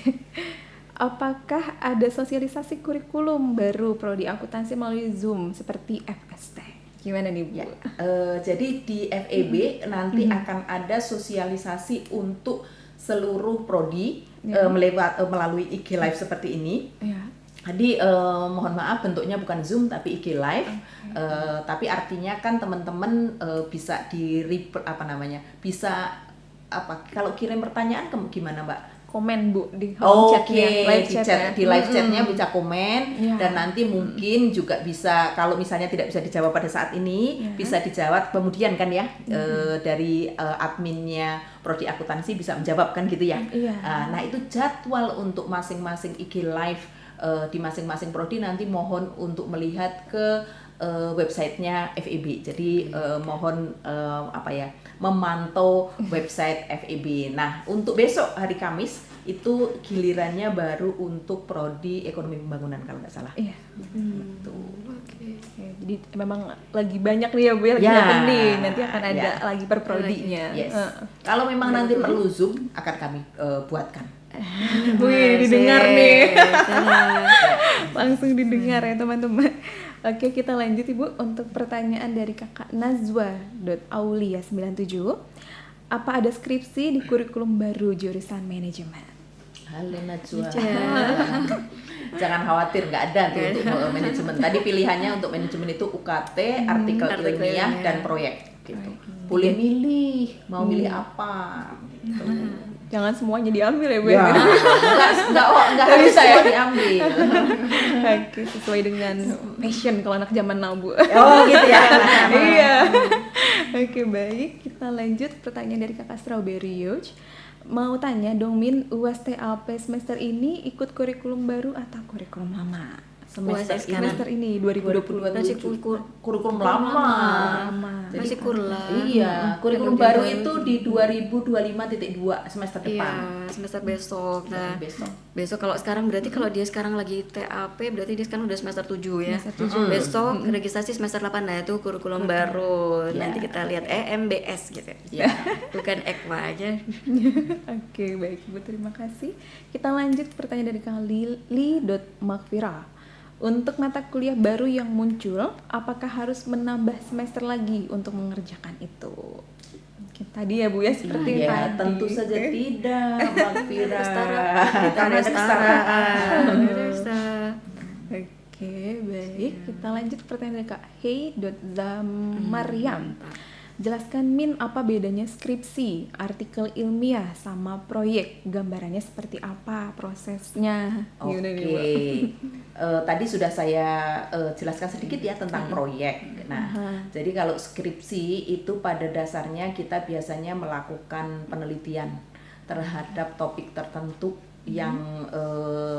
Apakah ada sosialisasi kurikulum baru prodi akuntansi melalui Zoom seperti FST? Gimana nih Bu? Jadi di FEB nanti akan ada sosialisasi untuk seluruh prodi melalui IG Live seperti ini. Jadi mohon maaf bentuknya bukan Zoom tapi IG Live. Tapi artinya kan teman-teman bisa kalau kirim pertanyaan gimana Mbak? Komen Bu di home chatnya, di live chatnya bisa komen. Dan nanti mungkin juga bisa, kalau misalnya tidak bisa dijawab pada saat ini, bisa dijawab kemudian kan ya, dari adminnya prodi akuntansi bisa menjawab kan gitu ya. Nah, itu jadwal untuk masing-masing IG Live di masing-masing prodi nanti mohon untuk melihat ke websitenya FEB. Jadi mohon memantau website FEB. Nah, untuk besok hari Kamis itu gilirannya baru untuk prodi ekonomi pembangunan kalau nggak salah. Iya. Gitu. Oke. Jadi memang lagi banyak nih ya Bu, lagi happening. Nanti akan ada lagi per prodinya. Yes. Kalau memang nanti perlu Zoom akan kami buatkan. Wih, didengar nih. Langsung didengar ya teman-teman. Oke, kita lanjut Ibu untuk pertanyaan dari Kakak Nazwa.aulia97. Apa ada skripsi di kurikulum baru jurusan manajemen? Halo Najwa. Jangan khawatir, nggak ada tuh untuk manajemen. Tadi pilihannya untuk manajemen itu UKT, artikel ilmiah dan proyek. Gitu. Boleh milih, mau milih apa? Gitu. Jangan semuanya diambil ya Bu. Ya, enggak harus semua diambil. Oke, sesuai dengan passion kalau anak zaman now Bu. Oh gitu ya. Iya. Oke, baik. Kita lanjut pertanyaan dari Kakak Strawberry Youch. Mau tanya dong Min, UAS TAP semester ini ikut kurikulum baru atau kurikulum lama? Semester ini 2022 Masih kurikulum lama. Masih kurla. Iya, kurikulum baru itu di 2025.2 semester depan. Iya, semester besok. Nah, besok kalau sekarang berarti kalau dia sekarang lagi TAP berarti dia sekarang udah semester 7 ya. Semester 7. Besok registrasi semester 8. Nah, itu kurikulum baru. Nanti kita lihat MBS gitu. Ya. Bukan EKWA aja. Oke, baik Bu, terima kasih. Kita lanjut pertanyaan dari Kang Lili.Makfira. Untuk mata kuliah baru yang muncul, apakah harus menambah semester lagi untuk mengerjakan itu? Oke, tadi ya Bu ya, seperti ya, tadi. tentu saja tidak, Makfira. Kita ada kesetaraan. Oke, baik. Kita lanjut pertanyaan dari Kak Hey.Zamariam. Jelaskan Min, apa bedanya skripsi, artikel ilmiah, sama proyek? Gambarannya seperti apa prosesnya? Oke. Tadi sudah saya jelaskan sedikit ya tentang proyek. Nah, jadi kalau skripsi itu pada dasarnya kita biasanya melakukan penelitian terhadap topik tertentu yang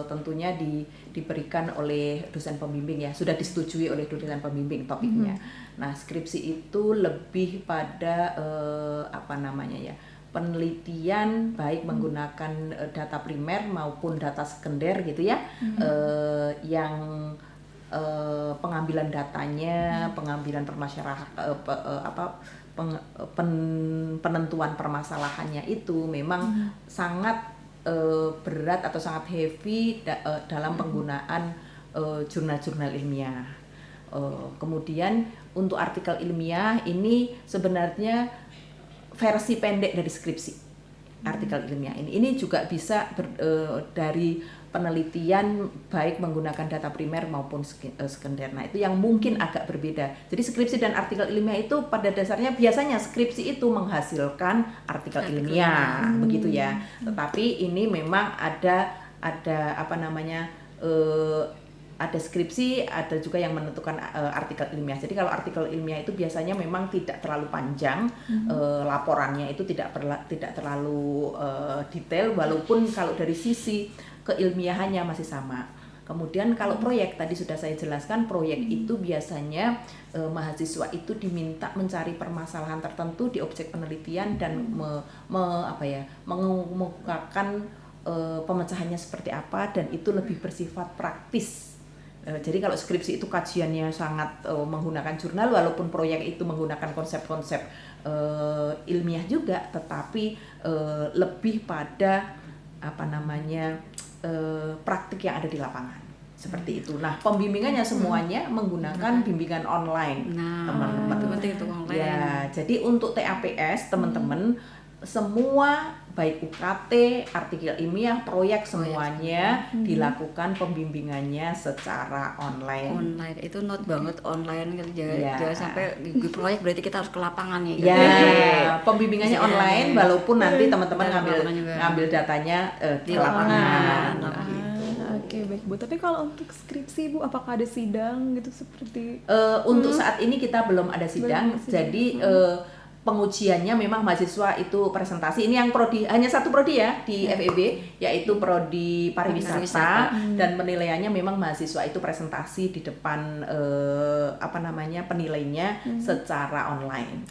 tentunya diberikan oleh dosen pembimbing ya, sudah disetujui oleh dosen pembimbing topiknya. Nah, skripsi itu lebih pada penelitian baik menggunakan data primer maupun data sekunder gitu ya, yang pengambilan datanya, pengambilan penentuan permasalahannya itu memang sangat berat atau sangat heavy dalam penggunaan jurnal-jurnal ilmiah. Kemudian untuk artikel ilmiah ini sebenarnya versi pendek dari skripsi. Artikel ilmiah ini juga bisa dari penelitian baik menggunakan data primer maupun sekunder. Nah, itu yang mungkin agak berbeda. Jadi skripsi dan artikel ilmiah itu pada dasarnya biasanya skripsi itu menghasilkan artikel ilmiah, begitu ya. Tetapi ini memang ada ada skripsi, ada juga yang menentukan artikel ilmiah. Jadi kalau artikel ilmiah itu biasanya memang tidak terlalu panjang, laporannya itu tidak terlalu detail, walaupun kalau dari sisi keilmiahannya masih sama. Kemudian kalau proyek tadi sudah saya jelaskan, proyek itu biasanya mahasiswa itu diminta mencari permasalahan tertentu di objek penelitian dan mengemukakan pemecahannya seperti apa, dan itu lebih bersifat praktis. Jadi kalau skripsi itu kajiannya sangat menggunakan jurnal, walaupun proyek itu menggunakan konsep-konsep ilmiah juga, tetapi lebih pada praktik yang ada di lapangan seperti itu. Nah, pembimbingannya semuanya menggunakan bimbingan online, teman-teman. Itu online. Ya, jadi untuk TAPS teman-teman semua baik UKT, artikel ilmiah, proyek semuanya dilakukan pembimbingannya secara online. Online itu not banget online kan, jangan sampai di proyek berarti kita harus ke lapangan ya. Ya, pembimbingannya online walaupun nanti teman-teman ngambil datanya di lapangan. Oke, baik Bu. Tapi kalau untuk skripsi Bu, apakah ada sidang gitu seperti? Untuk saat ini kita belum ada sidang. Jadi pengujiannya memang mahasiswa itu presentasi. Ini yang prodi, hanya satu prodi ya di FEB, yaitu prodi pariwisata, dan penilaiannya memang mahasiswa itu presentasi di depan penilainya secara online.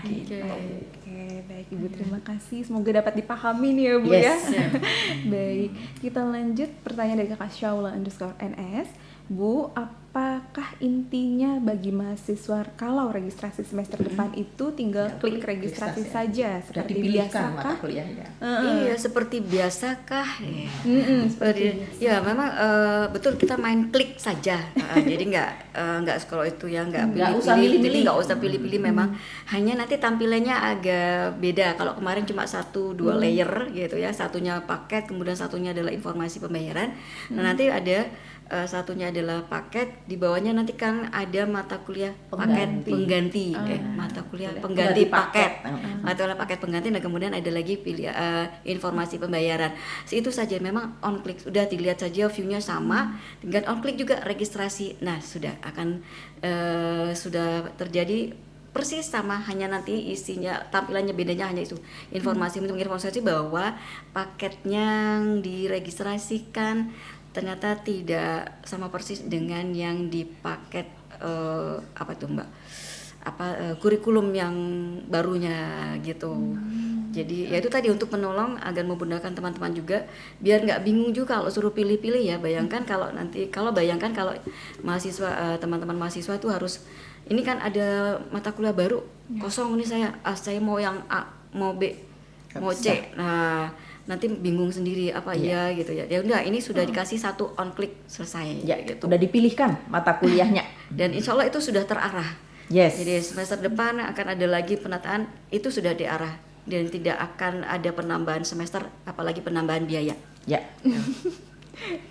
Gitu. Oke, baik Ibu, terima kasih. Semoga dapat dipahami nih ya Bu ya. Baik, kita lanjut pertanyaan dari Kakak Shaula_NS. Bu, apakah intinya bagi mahasiswa kalau registrasi semester depan itu tinggal klik registrasi saja Sudah seperti dipilihkan biasa mata kuliahnya? Iya, seperti biasakah? Ya, memang betul kita main klik saja. Jadi nggak kalau itu ya nggak usah pilih-pilih, nggak usah pilih-pilih. Memang hanya nanti tampilannya agak beda. Kalau kemarin cuma 1-2 layer gitu ya, satunya paket, kemudian satunya adalah informasi pembayaran. Nah, nanti ada satunya adalah paket, di bawahnya nanti kan ada mata kuliah paket pengganti, mata kuliah pengganti paket, mata kuliah paket pengganti, dan kemudian ada lagi pilih informasi pembayaran. Itu saja, memang on click, udah dilihat saja view-nya sama, tinggal on click juga registrasi. Nah, sudah akan sudah terjadi persis sama, hanya nanti isinya tampilannya bedanya hanya itu, informasi bahwa paketnya yang diregistrasikan ternyata tidak sama persis dengan yang di paket kurikulum yang barunya gitu. Jadi ya itu tadi untuk menolong agar memudahkan teman-teman juga biar nggak bingung juga kalau suruh pilih-pilih ya. Bayangkan kalau mahasiswa teman-teman mahasiswa itu harus, ini kan ada mata kuliah baru kosong, ini saya mau yang A, mau B, mau C. Nah, nanti bingung sendiri apa ya gitu ya. Ya udah, ini sudah dikasih satu on click, selesai Ya, gitu. udah dipilihkan mata kuliahnya. Dan insya Allah itu sudah terarah. Jadi semester depan akan ada lagi penataan, itu sudah diarah dan tidak akan ada penambahan semester, apalagi penambahan biaya. Ya.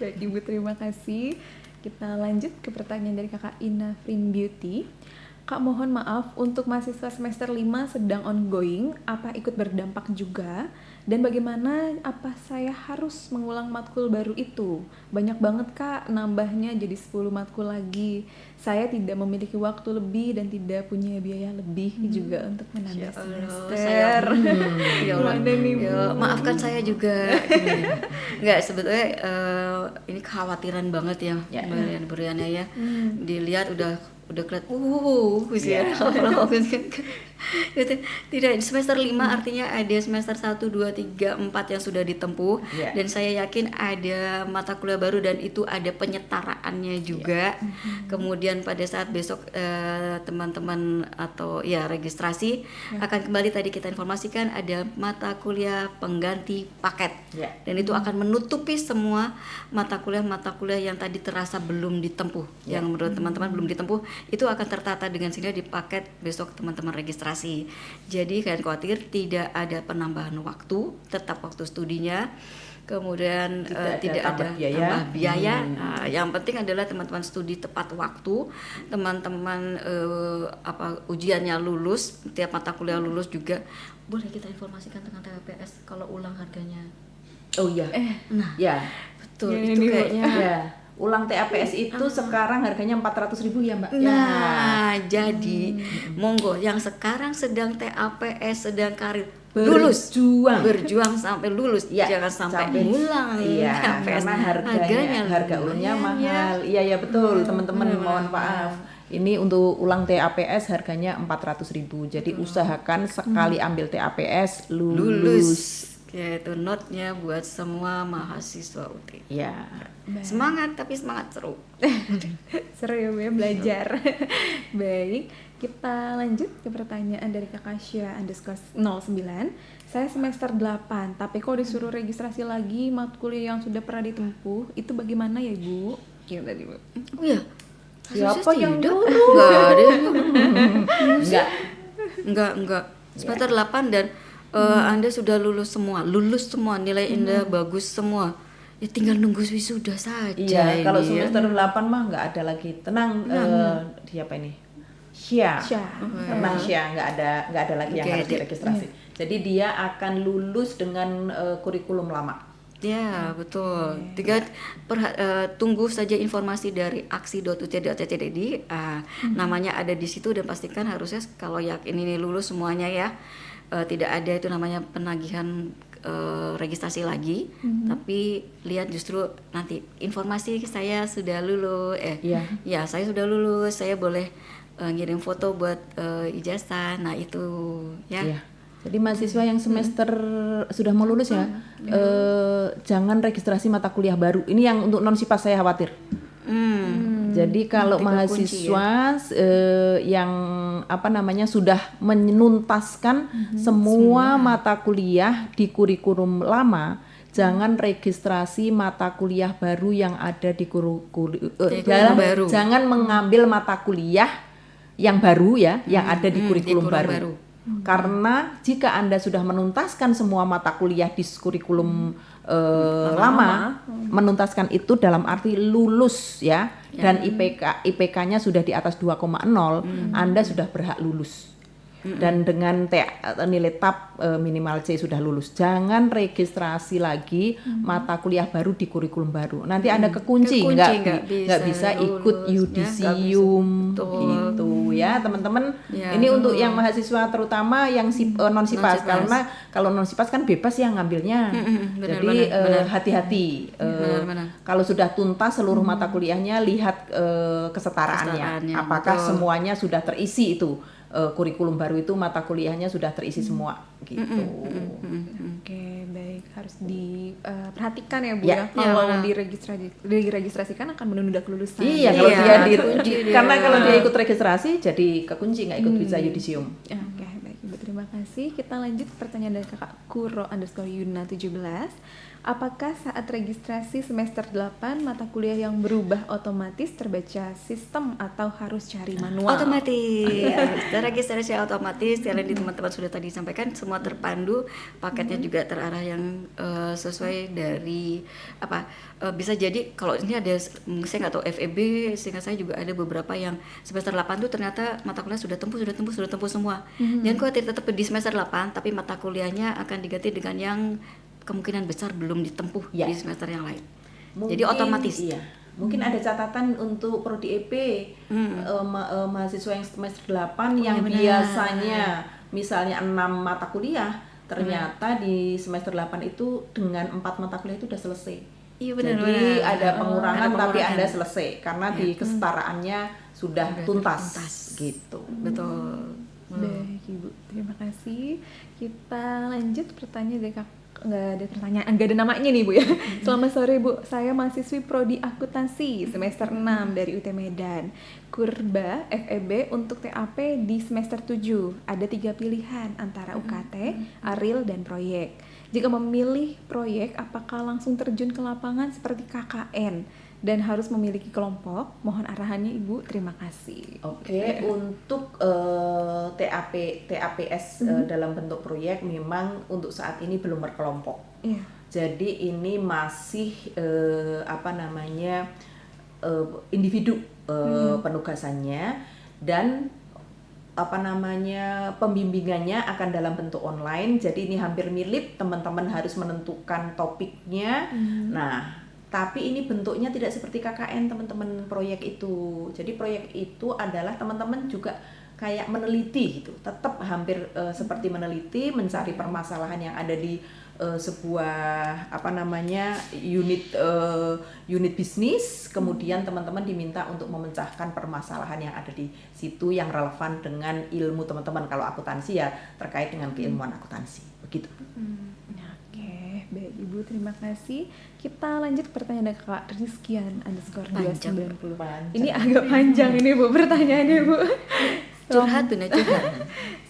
Baik Ibu, terima kasih. Kita lanjut ke pertanyaan dari Kakak Ina Frin Beauty. Kak, mohon maaf, untuk mahasiswa semester 5 sedang ongoing, apa ikut berdampak juga? Dan bagaimana apa saya harus mengulang matkul baru itu? Banyak banget Kak, nambahnya jadi 10 matkul lagi. Saya tidak memiliki waktu lebih dan tidak punya biaya lebih juga untuk menambah semester. Ya Allah, maafkan saya juga. Enggak, sebetulnya ini kekhawatiran banget ya, Briana ya. Dilihat udah kelihatan tidak, semester 5 artinya ada semester 1, 2, 3, 4 yang sudah ditempuh, dan saya yakin ada mata kuliah baru dan itu ada penyetaraannya juga. Kemudian pada saat besok teman-teman atau registrasi akan kembali, tadi kita informasikan ada mata kuliah pengganti paket, dan itu akan menutupi semua mata kuliah yang tadi terasa belum ditempuh, yang menurut teman-teman belum ditempuh, itu akan tertata dengan sehingga di paket besok teman-teman registrasi. Jadi kalian khawatir tidak ada penambahan waktu, tetap waktu studinya. Kemudian tidak ada tambah biaya. Nah, yang penting adalah teman-teman studi tepat waktu, teman-teman ujiannya lulus, tiap mata kuliah lulus juga. Boleh kita informasikan tentang TPS kalau ulang harganya? Oh iya. Betul, itu kayaknya. Ulang TAPS itu sekarang harganya 400.000 ya Mbak? Nah, jadi monggo yang sekarang sedang TAPS, sedang karir, berjuang sampai lulus, jangan sampai ulang. Karena harga ulangnya mahal. Iya betul, teman-teman, mohon maaf. Ini untuk ulang TAPS harganya 400.000. Jadi usahakan sekali ambil TAPS lulus. Itu note-nya buat semua mahasiswa UT. Semangat, tapi semangat seru. Seru ya belajar. Baik, kita lanjut ke pertanyaan dari Kakak Syah_09. Saya semester 8, tapi kok disuruh registrasi lagi matkul yang sudah pernah ditempuh, itu bagaimana ya Ibu? Gimana tadi Bu? Oh ya, siapa yang dulu? Enggak. Semester 8 dan Anda sudah lulus semua, nilai Anda bagus semua. Ya tinggal nunggu wisuda saja. Iya, kalau semester 8 mah nggak ada lagi. Tenang, siapa ini? Syah. Tenang Syah, nggak ada lagi yang harus diregistrasi. Jadi dia akan lulus dengan kurikulum lama. Ya, betul. Tunggu saja informasi dari aksi.ut.id. Namanya ada di situ dan pastikan harusnya kalau yakin ini lulus semuanya ya. Tidak ada itu namanya penagihan registrasi lagi, tapi lihat justru nanti informasi saya sudah lulus, ya saya sudah lulus, saya boleh ngirim foto buat ijazah. Nah itu ya. Iya. Jadi mahasiswa yang semester sudah mau lulus ya, jangan registrasi mata kuliah baru. Ini yang untuk non SIPAS saya khawatir. Jadi kalau mahasiswa yang sudah menuntaskan semua mata kuliah di kurikulum lama, jangan registrasi mata kuliah baru yang ada di kurikulum jangan mengambil mata kuliah yang baru ya, yang ada di kurikulum baru. Karena jika Anda sudah menuntaskan semua mata kuliah di kurikulum lama, menuntaskan itu dalam arti lulus ya, dan IPK-nya sudah di atas 2,0, Anda sudah berhak lulus. Dan dengan nilai TAP minimal C sudah lulus. Jangan registrasi lagi mata kuliah baru di kurikulum baru. Nanti Anda kekunci, nggak bisa ikut yudisium gitu ya teman-teman. Ini untuk yang mahasiswa terutama yang non SIPAS, karena kalau non SIPAS kan bebas ya ngambilnya. Jadi hati-hati. Kalau sudah tuntas seluruh mata kuliahnya, lihat kesetaraannya. Apakah semuanya sudah terisi itu. Kurikulum baru itu mata kuliahnya sudah terisi semua gitu. Oke, baik, harus diperhatikan ya Bu ya. Kalau diregistrasikan akan menunda kelulusan. Iya, kalau dia karena kalau dia ikut registrasi jadi kekunci, nggak ikut visa yudisium. Oke, baik Ibu, terima kasih. Kita lanjut pertanyaan dari Kakak Kuro_Yuna17. Apakah saat registrasi semester 8 mata kuliah yang berubah otomatis terbaca sistem atau harus cari manual? Otomatis. Registrasi otomatis. Kalian di teman-teman sudah tadi sampaikan semua terpandu, paketnya juga terarah yang sesuai dari bisa jadi kalau ini ada, saya nggak tahu FEB, sehingga saya juga ada beberapa yang semester 8 tuh ternyata mata kuliah sudah tempuh semua. Jangan khawatir, tetap di semester 8 tapi mata kuliahnya akan diganti dengan yang kemungkinan besar belum ditempuh di semester yang lain. Jadi otomatis. Iya. Mungkin ada catatan untuk prodi EP mahasiswa yang semester 8 yang biasanya misalnya 6 mata kuliah, ternyata di semester 8 itu dengan 4 mata kuliah itu udah selesai. Iya benar. Jadi ada pengurangan tapi Anda selesai karena di kesetaraannya sudah tuntas gitu. Betul. Baik Ibu, terima kasih. Kita lanjut pertanyaan dari nggak ada namanya nih Bu ya. Selamat sore Bu, saya mahasiswi prodi akuntansi semester 6 dari UT Medan. Kurba FEB untuk TAP di semester 7. Ada 3 pilihan antara UKT, ARIL, dan proyek. Jika memilih proyek, apakah langsung terjun ke lapangan seperti KKN dan harus memiliki kelompok? Mohon arahannya Ibu, terima kasih. Oke, untuk TAPS dalam bentuk proyek memang untuk saat ini belum berkelompok. Jadi ini masih individu penugasannya, dan pembimbingannya akan dalam bentuk online. Jadi ini hampir mirip, teman-teman harus menentukan topiknya. Nah, tapi ini bentuknya tidak seperti KKN teman-teman proyek itu. Jadi proyek itu adalah teman-teman juga kayak meneliti gitu. Tetap hampir seperti meneliti, mencari permasalahan yang ada di sebuah unit bisnis. Kemudian teman-teman diminta untuk memecahkan permasalahan yang ada di situ yang relevan dengan ilmu teman-teman. Kalau akuntansi ya terkait dengan keilmuan akuntansi. Begitu. Baik Ibu, terima kasih. Kita lanjut pertanyaan dari Kak Rizkian_290. Ini agak panjang ini Bu pertanyaannya Bu. Curhat.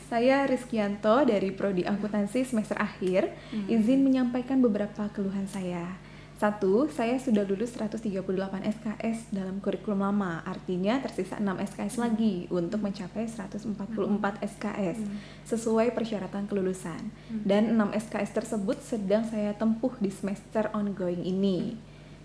Saya Rizkianto dari prodi akuntansi semester akhir. Izin menyampaikan beberapa keluhan saya. 1. Saya sudah lulus 138 SKS dalam kurikulum lama, artinya tersisa 6 SKS lagi untuk mencapai 144 SKS sesuai persyaratan kelulusan. Dan 6 SKS tersebut sedang saya tempuh di semester ongoing ini.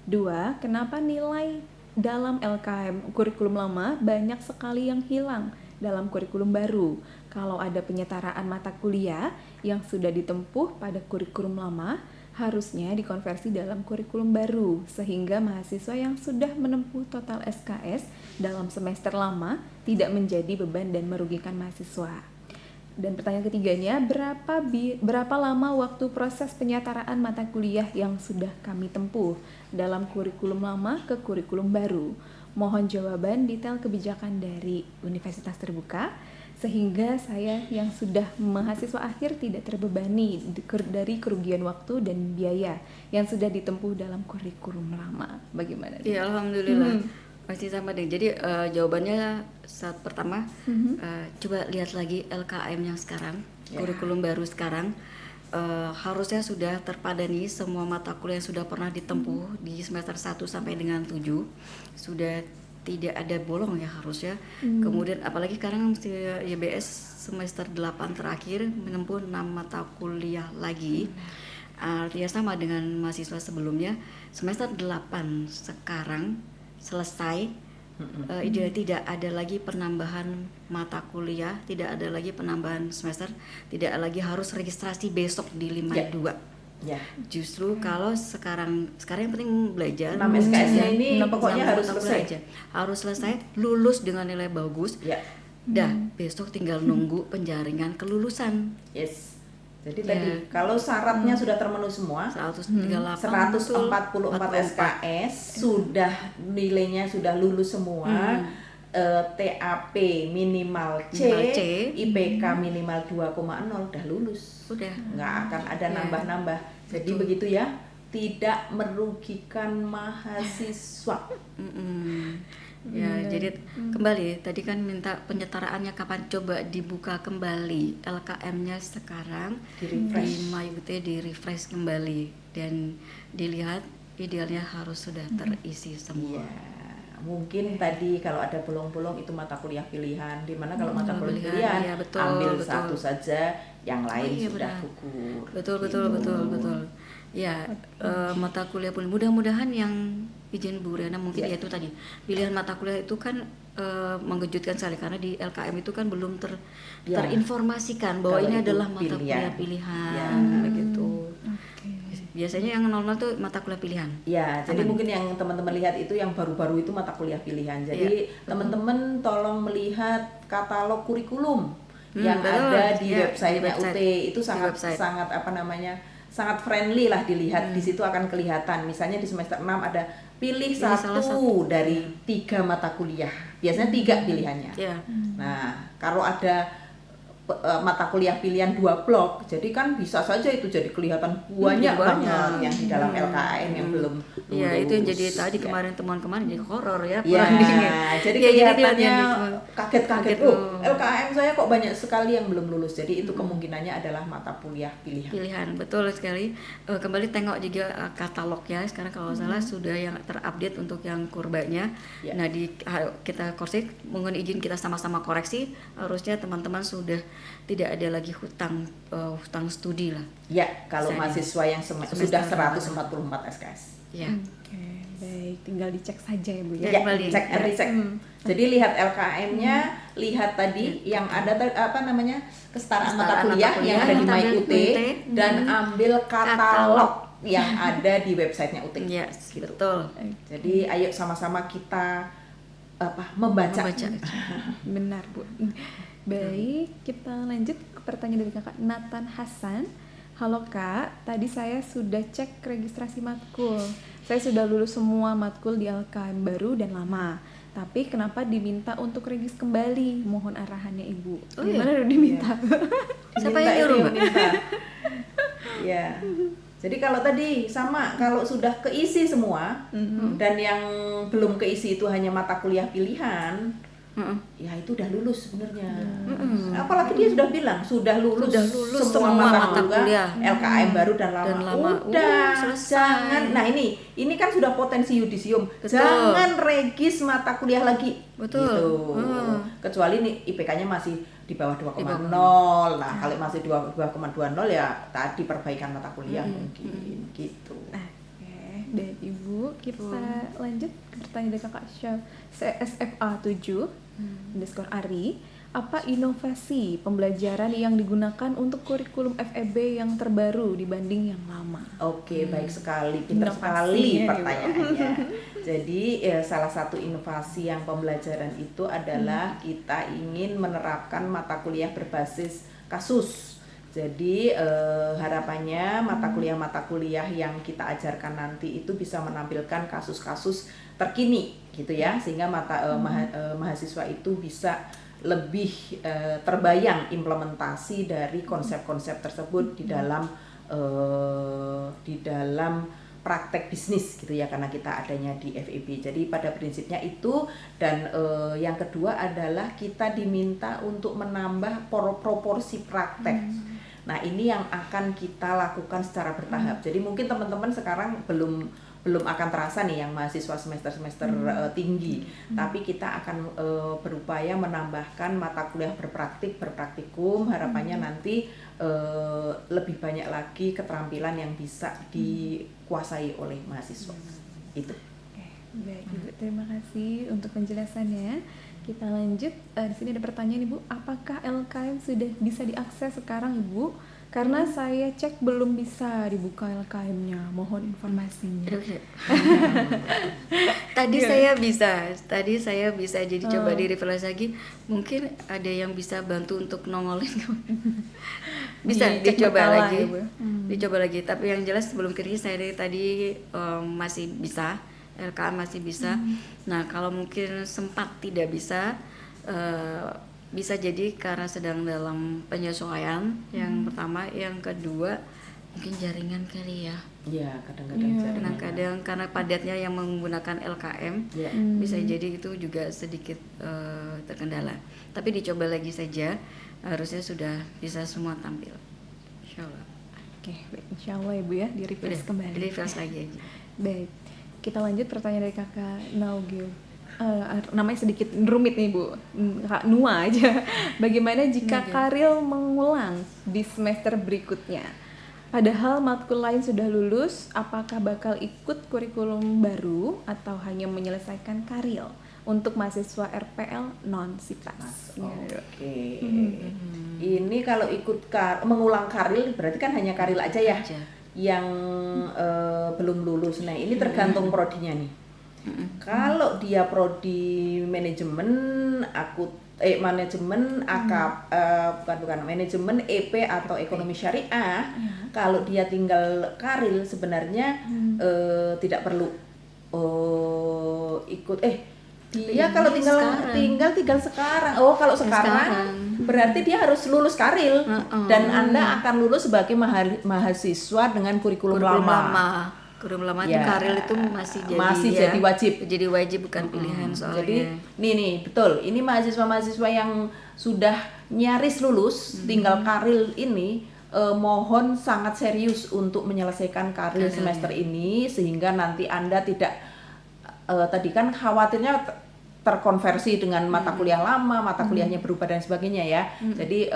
2. Kenapa nilai dalam LKM kurikulum lama banyak sekali yang hilang dalam kurikulum baru? Kalau ada penyetaraan mata kuliah yang sudah ditempuh pada kurikulum lama, harusnya dikonversi dalam kurikulum baru, sehingga mahasiswa yang sudah menempuh total SKS dalam semester lama tidak menjadi beban dan merugikan mahasiswa. Dan pertanyaan ketiganya, berapa lama waktu proses penyetaraan mata kuliah yang sudah kami tempuh dalam kurikulum lama ke kurikulum baru? Mohon jawaban detail kebijakan dari Universitas Terbuka, sehingga saya yang sudah mahasiswa akhir tidak terbebani dari kerugian waktu dan biaya yang sudah ditempuh dalam kurikulum lama. Bagaimana? Ya, alhamdulillah. Pasti sama deh. Jadi jawabannya saat pertama, coba lihat lagi LKM yang sekarang, kurikulum baru sekarang. Harusnya sudah terpadani semua mata kuliah yang sudah pernah ditempuh di semester 1 sampai dengan 7. Sudah tidak ada bolong ya harusnya. Kemudian apalagi sekarang YBS semester 8 terakhir menempuh 6 mata kuliah lagi. Artinya sama dengan mahasiswa sebelumnya. Semester 8 sekarang selesai, tidak ada lagi penambahan mata kuliah, tidak ada lagi penambahan semester, tidak lagi harus registrasi besok di 52. Justru kalau sekarang yang penting belajar 6 SKS-nya ini pokoknya harus selesai. Harus selesai, lulus dengan nilai bagus. Dah, besok tinggal nunggu penjaringan kelulusan. Jadi tadi kalau syaratnya sudah terpenuhi semua, 144 SKS sudah nilainya sudah lulus semua, TAP minimal C, IPK minimal 2,0 udah lulus. Udah. Nggak akan ada nambah-nambah. Jadi begitu ya, tidak merugikan mahasiswa. Jadi kembali tadi kan minta penyetaraannya kapan, coba dibuka kembali LKM-nya sekarang di MyUT, di refresh kembali dan dilihat idealnya harus sudah terisi semua. Mungkin tadi kalau ada bolong-bolong itu mata kuliah pilihan, dimana kalau mata kuliah pilihan ambil satu saja, yang lain sudah gugur. Betul. Ya, mata kuliah pun mudah-mudahan yang izin Bu Riana mungkin ya itu tadi pilihan mata kuliah itu kan mengejutkan sekali karena di LKM itu kan belum terinformasikan bahwa ini adalah mata kuliah pilihan begitu. Biasanya yang 00 tuh mata kuliah pilihan. Jadi mungkin yang teman-teman lihat itu yang baru-baru itu mata kuliah pilihan. Jadi teman-teman tolong melihat katalog kurikulum yang ada di website-nya UT itu sangat sangat friendly lah dilihat. Di situ akan kelihatan misalnya di semester 6 ada pilih satu dari 3 mata kuliah, biasanya 3 pilihannya. Nah kalau ada mata kuliah pilihan 2 blok, jadi kan bisa saja itu jadi kelihatan banyak yang di dalam LKM yang belum lulus. Itu yang jadi tadi kemarin temuan kemarin jadi horor ya. Jadi kelihatannya kaget-kaget. LKM saya kok banyak sekali yang belum lulus. Jadi itu kemungkinannya adalah mata kuliah pilihan. Betul sekali. Kembali tengok juga katalognya. Sekarang kalau salah sudah yang terupdate untuk yang kurbanya. Nah kita koreksi, mohon izin kita sama-sama koreksi. Harusnya teman-teman sudah tidak ada lagi hutang studi lah. Kalau mahasiswa yang sudah 144 SKS. Baik, tinggal dicek saja ya Bu ya. Cek. Jadi lihat LKM-nya, lihat tadi yang ada kesetaraan mata kuliah yang ada di MyUT dan ambil katalog yang ada di websitenya UT. Betul. Jadi ayo sama-sama kita membaca. Benar Bu. Baik, kita lanjut ke pertanyaan dari Kakak Nathan Hasan. Halo Kak, tadi saya sudah cek registrasi matkul. Saya sudah lulus semua matkul di LKM baru dan lama. Tapi kenapa diminta untuk regis kembali? Mohon arahannya Ibu. Gimana udah diminta? Siapa yang nyuruh? Jadi kalau tadi sama, kalau sudah keisi semua dan yang belum keisi itu hanya mata kuliah pilihan, itu udah lulus sebenarnya. Apalagi dia sudah bilang sudah lulus semua mata kuliah LKM baru dan lama. Udah selesai. Jangan. Nah ini kan sudah potensi yudisium. Jangan regis mata kuliah lagi. Gitu. Kecuali nih IPK-nya masih di bawah 2,0. Nah kalau masih 2,20 ya tadi perbaikan mata kuliah mungkin gitu. Dan Ibu, kita lanjut ke pertanyaan dari Kakak SFA 7 _Ari. apa inovasi pembelajaran yang digunakan untuk kurikulum FEB yang terbaru dibanding yang lama? Oke, baik sekali, pintar sekali pertanyaannya. Jadi salah satu inovasi yang pembelajaran itu adalah kita ingin menerapkan mata kuliah berbasis kasus. Jadi harapannya mata kuliah yang kita ajarkan nanti itu bisa menampilkan kasus-kasus terkini gitu ya, sehingga mahasiswa itu bisa lebih terbayang implementasi dari konsep-konsep tersebut di dalam praktek bisnis gitu ya, karena kita adanya di FEB. Jadi pada prinsipnya itu, dan yang kedua adalah kita diminta untuk menambah proporsi praktek. Nah, ini yang akan kita lakukan secara bertahap. Jadi mungkin teman-teman sekarang belum akan terasa nih yang mahasiswa semester tinggi, tapi kita akan berupaya menambahkan mata kuliah berpraktikum. Harapannya nanti lebih banyak lagi keterampilan yang bisa dikuasai oleh mahasiswa. Itu. Oke, baik Ibu, terima kasih untuk penjelasannya. Kita lanjut, di sini ada pertanyaan Ibu, apakah LKM sudah bisa diakses sekarang Ibu? Karena saya cek belum bisa dibuka LKM-nya, mohon informasinya. Tadi saya bisa, jadi coba di-refresh lagi. Mungkin ada yang bisa bantu untuk nongolin. Bisa dicoba lagi. Dicoba lagi, tapi yang jelas sebelum kerja saya dari tadi masih bisa, LKM masih bisa. Nah, kalau mungkin sempat tidak bisa, bisa jadi karena sedang dalam penyesuaian. Yang pertama, yang kedua mungkin jaringan kali ya. Iya, kadang-kadang Karena padatnya yang menggunakan LKM, bisa jadi itu juga sedikit terkendala. Tapi dicoba lagi saja, harusnya sudah bisa semua tampil. Insyaallah. Oke, baik, insyaallah Ibu ya, di-refresh kembali. Di-refresh lagi aja. Baik, kita lanjut pertanyaan dari Kakak Naugil. Namanya sedikit rumit nih Bu, Kak Nua aja. Bagaimana jika Karil mengulang di semester berikutnya? Padahal matkul lain sudah lulus, apakah bakal ikut kurikulum baru atau hanya menyelesaikan Karil untuk mahasiswa RPL non-SIPAS? Oke. Ini kalau ikut mengulang Karil berarti kan hanya Karil aja ya, yang belum lulus. Nah, ini tergantung prodinya nih. Kalau dia prodi manajemen manajemen EP atau ekonomi syariah, kalau dia tinggal Karil sebenarnya tidak perlu ikut dia kalau tinggal sekarang. Oh, kalau sekarang berarti dia harus lulus Karil dan Anda akan lulus sebagai mahasiswa dengan kurikulum lama. Kurikulum lama itu Karil itu masih jadi wajib. Jadi wajib, bukan pilihan soalnya. Jadi nih betul. Ini mahasiswa yang sudah nyaris lulus tinggal Karil ini mohon sangat serius untuk menyelesaikan Karil semester ini, sehingga nanti Anda tidak tadi kan khawatirnya terkonversi dengan mata kuliah lama, mata kuliahnya berubah dan sebagainya ya. Jadi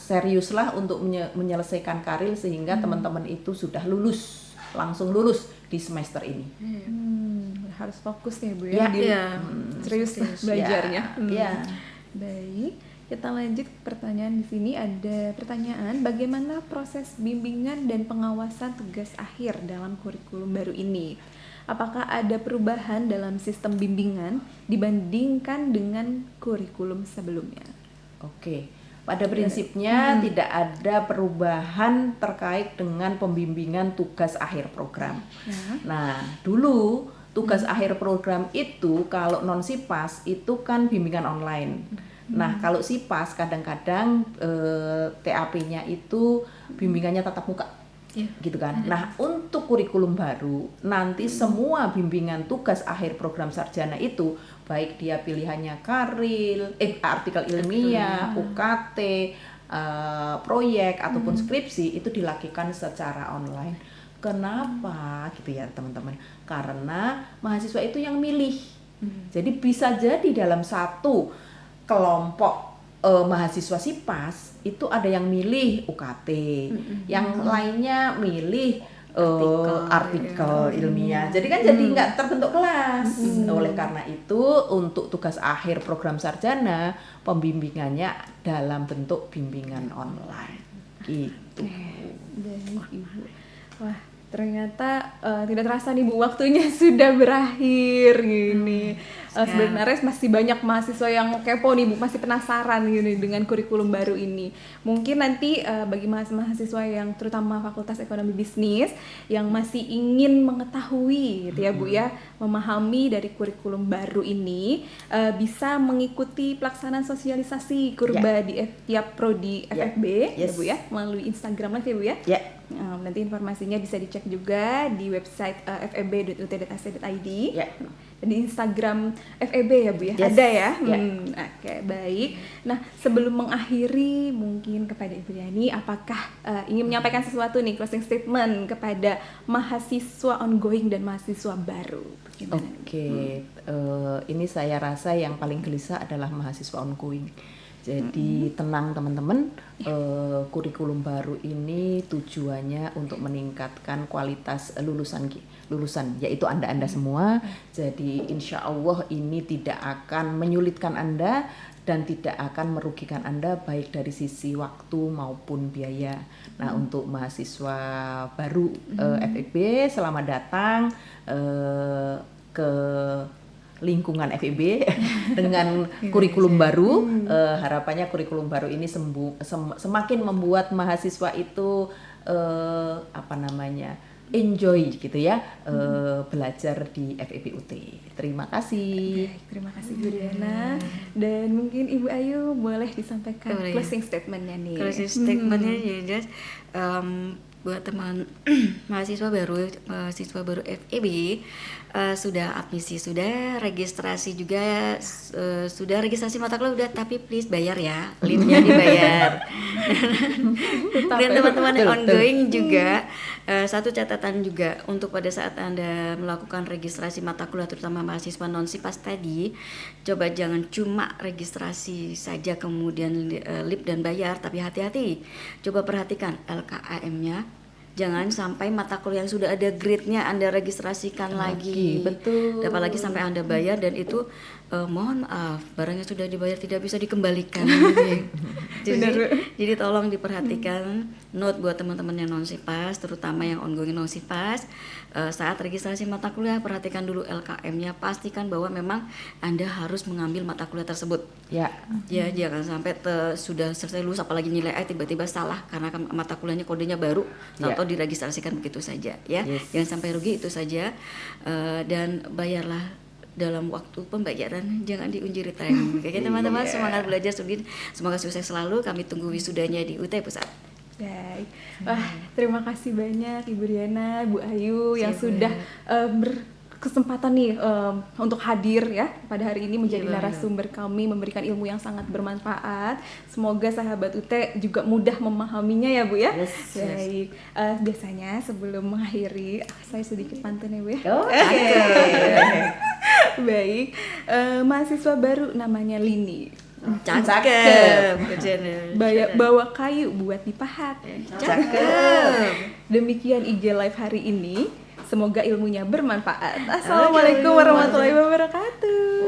seriuslah untuk menyelesaikan Karil sehingga teman-teman itu sudah langsung lulus di semester ini. Harus fokus ya Bu ya, serius belajarnya. Baik, kita lanjut pertanyaan. Di sini ada pertanyaan, bagaimana proses bimbingan dan pengawasan tugas akhir dalam kurikulum baru ini? Apakah ada perubahan dalam sistem bimbingan dibandingkan dengan kurikulum sebelumnya? Oke. Pada prinsipnya tidak ada perubahan terkait dengan pembimbingan tugas akhir program. Nah, dulu tugas akhir program itu kalau non SIPAS itu kan bimbingan online. Nah, kalau SIPAS kadang-kadang TAP-nya itu bimbingannya tatap muka. Gitu kan. Nah, untuk kurikulum baru nanti semua bimbingan tugas akhir program sarjana itu, baik dia pilihannya Karil, artikel ilmiah, UKT, proyek ataupun skripsi, itu dilakukan secara online. Kenapa gitu ya teman-teman? Karena mahasiswa itu yang milih. Jadi bisa jadi dalam satu kelompok mahasiswa SIPAS itu ada yang milih UKT, yang lainnya milih artikel ilmiah. Jadi kan jadi nggak terbentuk kelas. Oleh karena itu untuk tugas akhir program sarjana pembimbingannya dalam bentuk bimbingan online. Gitu. Baik Ibu. Wah, ternyata tidak terasa nih Bu, waktunya sudah berakhir gini. Sebenarnya masih banyak mahasiswa yang kepo nih Bu, masih penasaran gini dengan kurikulum baru ini. Mungkin nanti bagi mahasiswa yang terutama Fakultas Ekonomi Bisnis yang masih ingin mengetahui gitu ya Bu ya, memahami dari kurikulum baru ini, bisa mengikuti pelaksanaan sosialisasi kurba di tiap prodi FFB ya Bu ya, melalui Instagram Live ya Bu ya. Nanti informasinya bisa dicek juga di website feb.ut.ac.id dan di Instagram FEB ya Bu ya. Ada ya. Oke, baik. Nah, sebelum mengakhiri mungkin kepada Ibu Yani, apakah ingin menyampaikan sesuatu nih, closing statement kepada mahasiswa ongoing dan mahasiswa baru? Oke, ini saya rasa yang paling gelisah adalah mahasiswa ongoing. Jadi tenang teman-teman, kurikulum baru ini tujuannya untuk meningkatkan kualitas lulusan yaitu Anda semua. Jadi insya Allah ini tidak akan menyulitkan Anda dan tidak akan merugikan Anda baik dari sisi waktu maupun biaya. Nah, untuk mahasiswa baru FEB, selamat datang ke lingkungan FEB dengan kurikulum baru. Harapannya kurikulum baru ini semakin membuat mahasiswa itu enjoy gitu ya, belajar di FEB UT. Terima kasih. Baik, terima kasih Bu Diana. Dan mungkin Ibu Ayu boleh disampaikan closing statementnya nih. Closing statementnya jelas buat teman mahasiswa baru FEB, sudah admisi, sudah registrasi juga, sudah registrasi mata kuliah udah, tapi please bayar ya, linknya dibayar. Dan teman-teman ongoing juga, satu catatan juga untuk pada saat Anda melakukan registrasi mata kuliah terutama mahasiswa non-SIPAS tadi, coba jangan cuma registrasi saja kemudian lip dan bayar, tapi hati-hati, coba perhatikan LKAM-nya. Jangan sampai mata kuliah yang sudah ada grade-nya Anda registrasikan lagi. Betul. Apalagi sampai Anda bayar dan itu mohon maaf, barangnya sudah dibayar tidak bisa dikembalikan. Jadi tolong diperhatikan, note buat teman-teman yang non-SIPAS, terutama yang ongoing non-SIPAS, saat registrasi mata kuliah perhatikan dulu LKM-nya, pastikan bahwa memang Anda harus mengambil mata kuliah tersebut. Ya, jangan sampai sudah selesai lulus apalagi nilai A tiba-tiba salah karena mata kuliahnya kodenya baru, atau diregistrasikan begitu saja ya. Jangan sampai rugi, itu saja. Dan bayarlah dalam waktu pembayaran, jangan diunjuri time. Oke teman-teman, semangat belajar studi, semoga sukses selalu. Kami tunggu wisudanya di UT Pusat. Baik. Wah, terima kasih banyak Ibu Diana, Bu Ayu yang sudah berkesempatan nih untuk hadir ya pada hari ini menjadi narasumber kami, memberikan ilmu yang sangat bermanfaat. Semoga sahabat UT juga mudah memahaminya ya Bu ya. Baik. Biasanya sebelum mengakhiri saya sedikit pantun ya Bu ya. Baik. Mahasiswa baru namanya Lini. Cakep. Bawa kayu buat dipahat. Cakep. Demikian IG Live hari ini. Semoga ilmunya bermanfaat. Assalamualaikum warahmatullahi wabarakatuh.